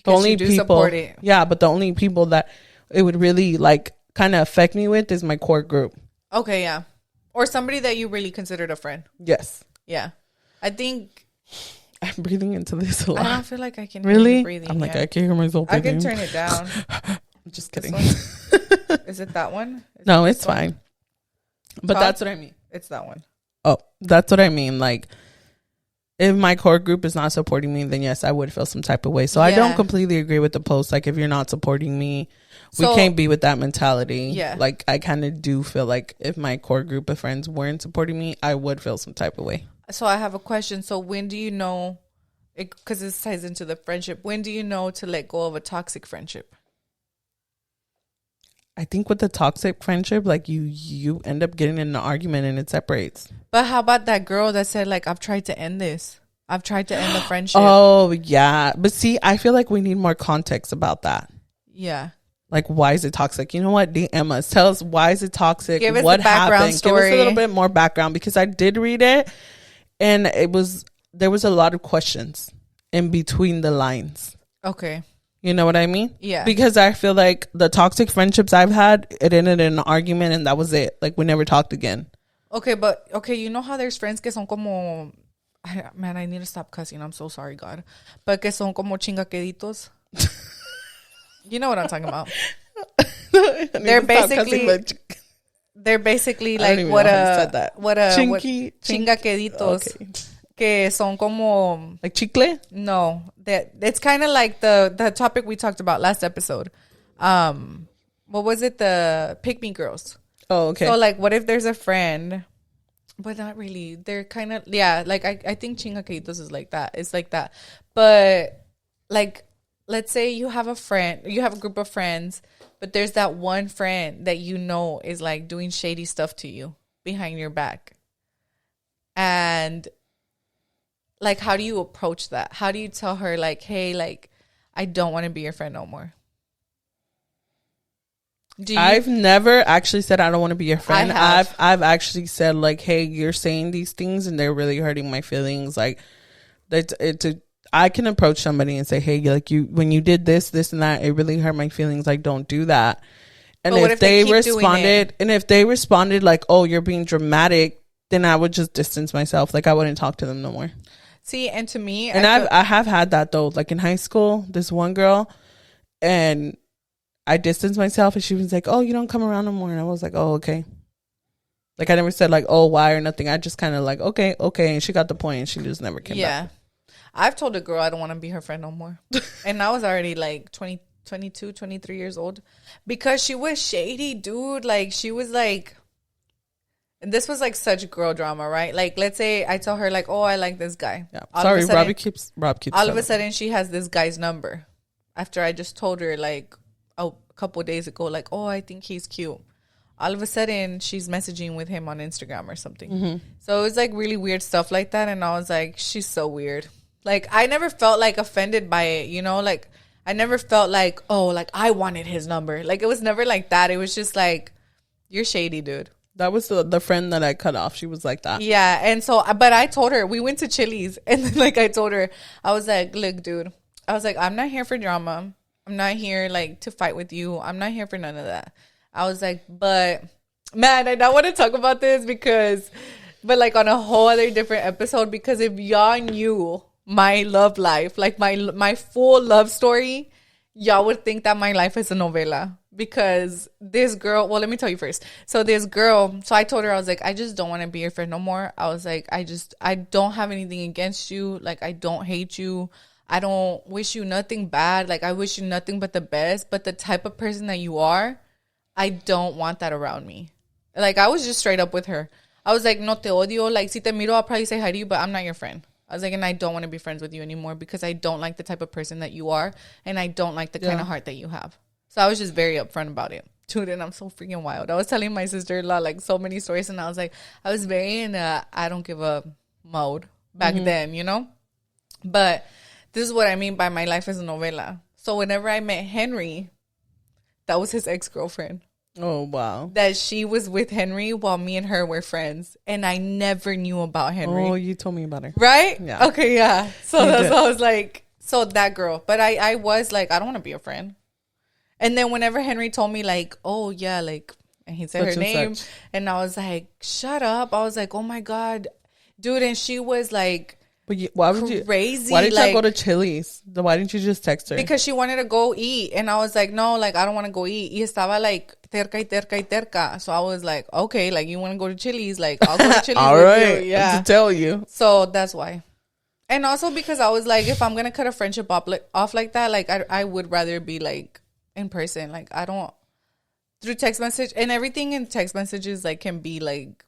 the only people, support it. Yeah, but the only people that it would really like kind of affect me with is my core group. Okay, yeah. Or somebody that you really considered a friend. Yes. Yeah. I think I'm breathing into this a lot. I don't feel like I can really hear you breathing. I'm like, I can't hear myself breathing. I can turn it down. I'm just kidding. Is it that one? No, it's fine. But that's what I mean. It's that one. Oh, that's what I mean. Like, if my core group is not supporting me, then yes, I would feel some type of way. So I don't completely agree with the post. Like, if you're not supporting me, we can't be with that mentality. Yeah. Like, I kind of do feel like if my core group of friends weren't supporting me, I would feel some type of way. So I have a question. So when do you know, because this ties into the friendship, when do you know to let go of a toxic friendship? I think with the toxic friendship, like you end up getting in an argument and it separates. But how about that girl that said, like, I've tried to end this. I've tried to end the friendship. Oh, yeah. But see, I feel like we need more context about that. Yeah. Like, why is it toxic? You know what? DM us. Tell us, why is it toxic? Give us what the background happened? story. Give us a little bit more background, because I did read it and there was a lot of questions in between the lines. Okay. You know what I mean? Yeah. Because I feel like the toxic friendships I've had, it ended in an argument and that was it. Like, we never talked again. Okay, but you know how there's friends que son como, man, I need to stop cussing. I'm so sorry, God. But que son como chingaqueditos. You know what I'm talking about. They're basically like what chingaqueditos. Okay. Que son como like chicle? No, that it's kind of like the topic we talked about last episode. What was it? The pick me girls. Oh, okay. So like, what if there's a friend, but not really? They're kind of like I think chingaqueditos is like that. It's like that, but like, let's say you have a group of friends, but there's that one friend that you know is like doing shady stuff to you behind your back, and like, how do you approach that? How do you tell her, like, hey, like, I don't want to be your friend no more? I've never actually said I don't want to be your friend. I've actually said, like, hey, you're saying these things and they're really hurting my feelings. Like, I can approach somebody and say, hey, like, when you did this and that, it really hurt my feelings. Like, don't do that. And if they responded like, oh, you're being dramatic, then I would just distance myself. Like, I wouldn't talk to them no more. See, and to me, and I have had that though. Like in high school, this one girl, and I distanced myself, and she was like, "Oh, you don't come around no more." And I was like, "Oh, okay." Like, I never said like, "Oh, why" or nothing. I just kind of like, "Okay," and she got the point, and she just never came back. Yeah, I've told a girl I don't want to be her friend no more, and I was already like 22, 23 years old, because she was shady, dude. Like, she was like. And this was like such girl drama, right? Like, let's say I tell her like, "Oh, I like this guy." Yeah. Sorry, Rob keeps. All of a sudden, she has this guy's number. After I just told her like a couple of days ago, like, "Oh, I think he's cute." All of a sudden, she's messaging with him on Instagram or something. Mm-hmm. So it was like really weird stuff like that, and I was like, "She's so weird." Like, I never felt like offended by it, you know? Like, I never felt like, "Oh, like I wanted his number." Like, it was never like that. It was just like, "You're shady, dude." That was the friend that I cut off. She was like that. Yeah. And so, but I told her, we went to Chili's, and then like I told her, I was like, "Look, dude," I was like, "I'm not here for drama. I'm not here like to fight with you. I'm not here for none of that." I was like, "But man, I don't want to talk about this but like on a whole other different episode, because if y'all knew my love life, like my full love story, y'all would think that my life is a novela." Because this girl, well, let me tell you first. So this girl, so I told her, I was like, "I just don't want to be your friend no more." I was like, I don't have anything against you. Like, I don't hate you. I don't wish you nothing bad. Like, I wish you nothing but the best. But the type of person that you are, I don't want that around me. Like, I was just straight up with her. I was like, "No te odio. Like, si te miro, I'll probably say hi to you, but I'm not your friend." I was like, and I don't want to be friends with you anymore, because I don't like the type of person that you are, and I don't like the kind of heart that you have. So I was just very upfront about it. Dude, and I'm so freaking wild. I was telling my sister-in-law like so many stories, and I was like, I was very in a I don't give a mode back then, you know? But this is what I mean by my life as a novela. So whenever I met Henry, that was his ex-girlfriend. Oh, wow. That she was with Henry while me and her were friends. And I never knew about Henry. Oh, you told me about her. Right? Yeah. Okay, yeah. So that's why I was like, so that girl. But I was like, I don't want to be a friend. And then whenever Henry told me like, oh, yeah, like, and he said her name. And I was like, shut up. I was like, oh, my God. Dude, and she was like... But why would you? Crazy. Why did you go to Chili's? Why didn't you just text her? Because she wanted to go eat, and I was like, no, like I don't want to go eat. Y estaba like terca. So I was like, okay, like you want to go to Chili's, like I'll go to Chili's. All with right, you. Yeah, to tell you. So that's why. And also because I was like, if I'm gonna cut a friendship off like that, like I would rather be like in person. Like I don't through text message, and everything in text messages like can be like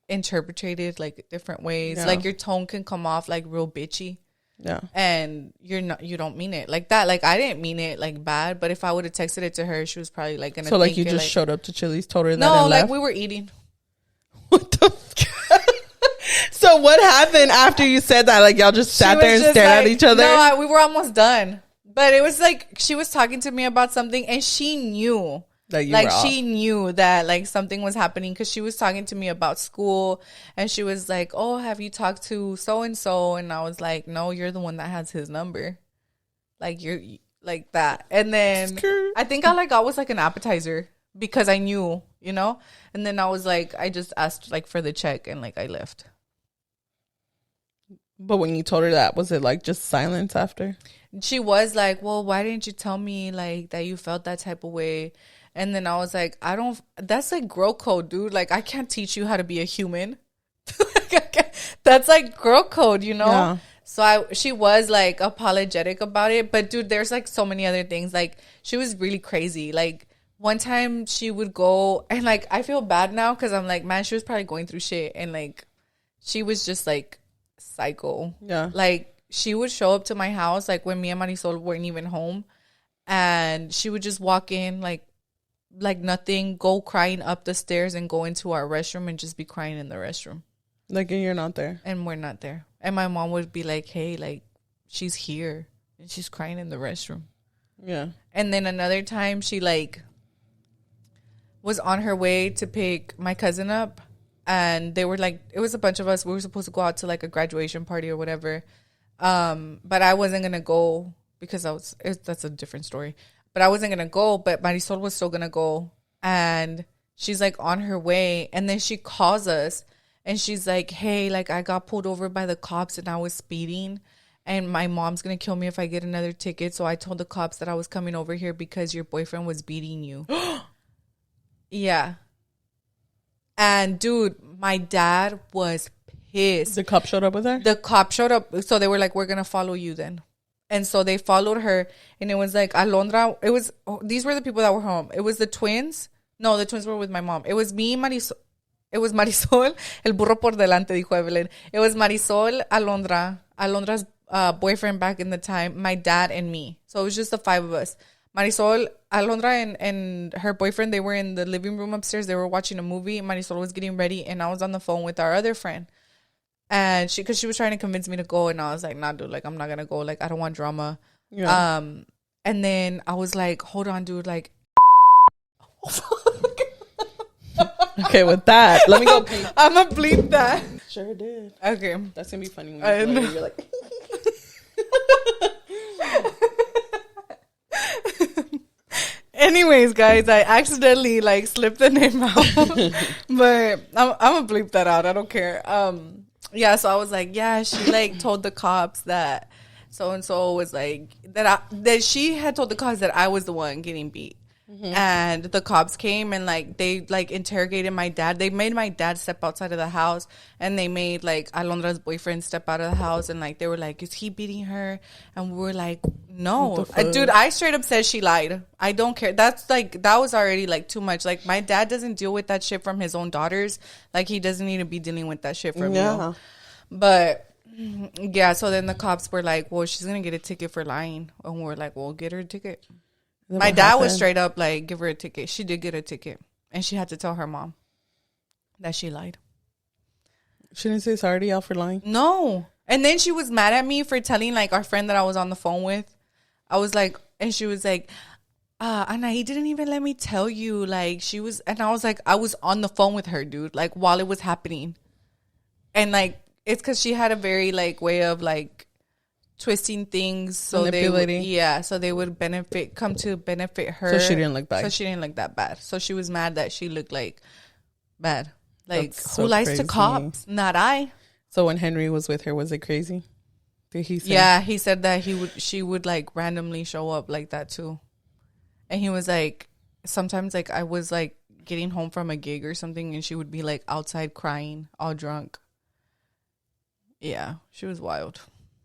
interpreted like different ways. Like your tone can come off like real bitchy. Yeah. And you don't mean it like that. Like I didn't mean it like bad, but if I would have texted it to her, she was probably like gonna. So like you just showed up to Chili's, told her that. No, and like left? we were eating. What the? So what happened after you said that? Like y'all just sat there and stared at each other? No, we were almost done. But it was like she was talking to me about something, and she knew. She knew that like something was happening because she was talking to me about school, and she was like, oh, have you talked to so and so? And I was like, no, you're the one that has his number, like you're like that. And then I think I got was like an appetizer because I knew, you know. And then I was like, I just asked like for the check, and like I left. But when you told her that, was it like just silence after? She was like, well, why didn't you tell me like that you felt that type of way? And then I was like, that's like girl code, dude. Like, I can't teach you how to be a human. That's like girl code, you know? Yeah. So she was like apologetic about it. But dude, there's like so many other things. Like, she was really crazy. Like, one time she would go, and like, I feel bad now because I'm like, man, she was probably going through shit. And like, she was just like psycho. Yeah. Like, she would show up to my house, like when me and Marisol weren't even home. And she would just walk in like nothing, go crying up the stairs and go into our restroom and just be crying in the restroom. Like, and you're not there. And we're not there. And my mom would be like, hey, like, she's here. And she's crying in the restroom. Yeah. And then another time she, like, was on her way to pick my cousin up. And they were, like, it was a bunch of us. We were supposed to go out to, like, a graduation party or whatever. But I wasn't going to go because that's a different story. But I wasn't going to go, but Marisol was still going to go. And she's, like, on her way. And then she calls us. And she's like, hey, like, I got pulled over by the cops and I was speeding. And my mom's going to kill me if I get another ticket. So I told the cops that I was coming over here because your boyfriend was beating you. Yeah. And, dude, my dad was pissed. The cop showed up with her? The cop showed up. So they were like, we're going to follow you then. And so they followed her, and it was like Alondra. These were the people that were home. It was the twins. No, the twins were with my mom. It was me, Marisol. It was Marisol. El burro por delante, dijo Evelyn. It was Marisol, Alondra's boyfriend back in the time, my dad, and me. So it was just the five of us. Marisol, Alondra, and her boyfriend, they were in the living room upstairs. They were watching a movie. Marisol was getting ready, and I was on the phone with our other friend. And because she was trying to convince me to go, and I was like, nah, dude, like, I'm not gonna go. Like, I don't want drama. Yeah. And then I was like, hold on, dude, like. Okay, with that, let me go. I'm gonna bleep that. Sure did. Okay, that's gonna be funny when you're like. Anyways, guys, I accidentally like slipped the name out, but I'm gonna bleep that out. I don't care. Yeah, so I was like, yeah, she like told the cops that so and so was like that she had told the cops that I was the one getting beat. Mm-hmm. And the cops came and like they like interrogated my dad. They made my dad step outside of the house, and they made like Alondra's boyfriend step out of the house, and like they were like, is he beating her? And we were like, no. Dude, I straight up said she lied. I don't care. That's like, that was already like too much. Like, my dad doesn't deal with that shit from his own daughters. Like, he doesn't need to be dealing with that shit from you. But yeah, so then the cops were like, well, she's gonna get a ticket for lying. And we're like, well, get her a ticket. My dad was straight up like, give her a ticket. She did get a ticket. And she had to tell her mom that she lied. She didn't say sorry to y'all for lying? No. And then she was mad at me for telling like our friend that I was on the phone with. I was like, and she was like, Anna, he didn't even let me tell you. Like, she was, and I was like, I was on the phone with her, dude, like while it was happening. And like, it's because she had a very like way of like twisting things. So they would, so they would come to benefit her. So she didn't look bad. So she didn't look that bad. So she was mad that she looked like bad. Like, who lies to cops? Not I. So when Henry was with her, was it crazy? Did he say? Yeah, he said that she would like randomly show up like that too. And he was like, sometimes like I was like getting home from a gig or something and she would be like outside crying, all drunk. Yeah, she was wild.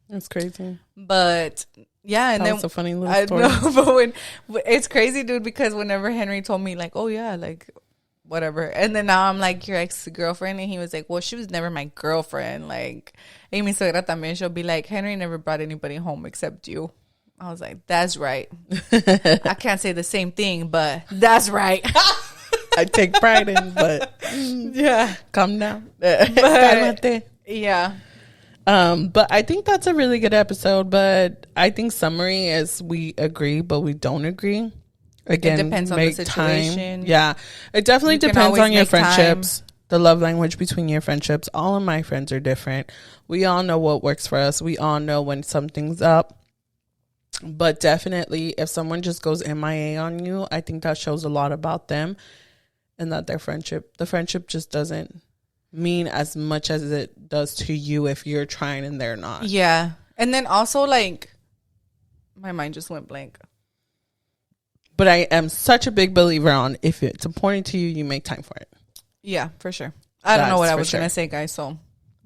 That's crazy. But yeah, and that then was a funny little story. I know, but it's crazy, dude, because whenever Henry told me like, oh yeah, like whatever, and then now I'm like, your ex-girlfriend, and he was like, well, she was never my girlfriend. Like, Amy Suegra también, she'll be like, Henry never brought anybody home except you. I was like, that's right. I can't say the same thing, but that's right. I take pride in, but yeah, calm down. But, yeah. But I think that's a really good episode. But I think summary is we agree, but we don't agree. Again, it depends on the situation. Time. Yeah, it definitely depends on your friendships. The love language between your friendships. All of my friends are different. We all know what works for us. We all know when something's up. But definitely, if someone just goes MIA on you, I think that shows a lot about them and that the friendship just doesn't mean as much as it does to you if you're trying and they're not. Yeah. And then also, like, my mind just went blank. But I am such a big believer on if it's important to you, you make time for it. Yeah, for sure. I don't know what I was going to say, guys, so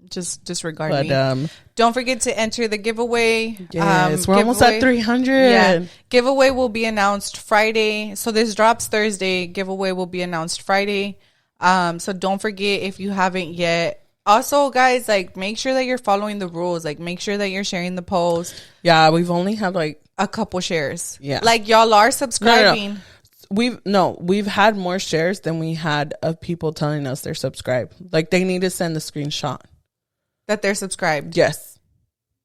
just disregard me. Don't forget to enter the giveaway. Yes, we're almost at 300. Yeah. Giveaway will be announced Friday. So this drops Thursday. Giveaway will be announced Friday. So don't forget if you haven't yet. Also, guys, like, make sure that you're following the rules. Like, make sure that you're sharing the post. Yeah, we've only had like a couple shares. Yeah, like y'all are subscribing. No. We've had more shares than we had of people telling us they're subscribed. Like, they need to send the screenshot that they're subscribed. Yes.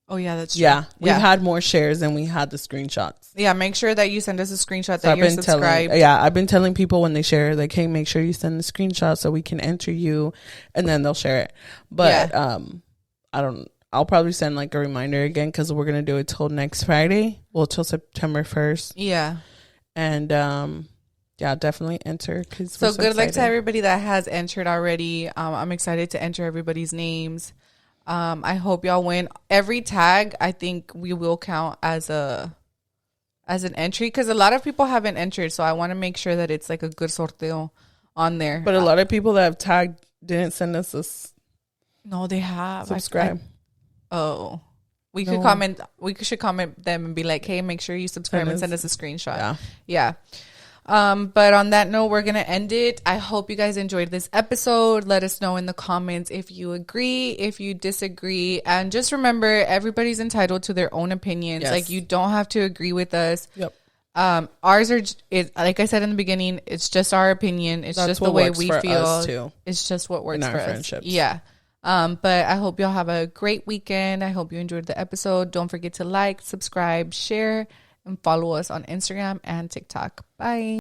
Oh yeah, that's true. Yeah, we've had more shares than we had the screenshots. Yeah, make sure that you send us a screenshot that you're subscribed. I've been telling people when they share, like, hey, make sure you send the screenshot so we can enter you, and then they'll share it. But I'll probably send like a reminder again because we're gonna do it till next Friday. Well, till September 1st. Yeah, and definitely enter. So good luck to everybody that has entered already. I'm excited to enter everybody's names. I hope y'all win. Every tag, I think we will count as an entry because a lot of people haven't entered. So I want to make sure that it's like a good sorteo on there. But a lot of people that have tagged didn't send us this. No, they have. Subscribe. We could comment. We should comment them and be like, hey, make sure you subscribe and send us a screenshot. Yeah. But on that note, we're going to end it. I hope you guys enjoyed this episode. Let us know in the comments if you agree, if you disagree. And just remember, everybody's entitled to their own opinions. Yes. Like, you don't have to agree with us. Yep. Ours are, like I said in the beginning, it's just our opinion. It's just the way we feel. It's just what works for us. Friendships. Yeah. But I hope y'all have a great weekend. I hope you enjoyed the episode. Don't forget to like, subscribe, share, and follow us on Instagram and TikTok. Bye.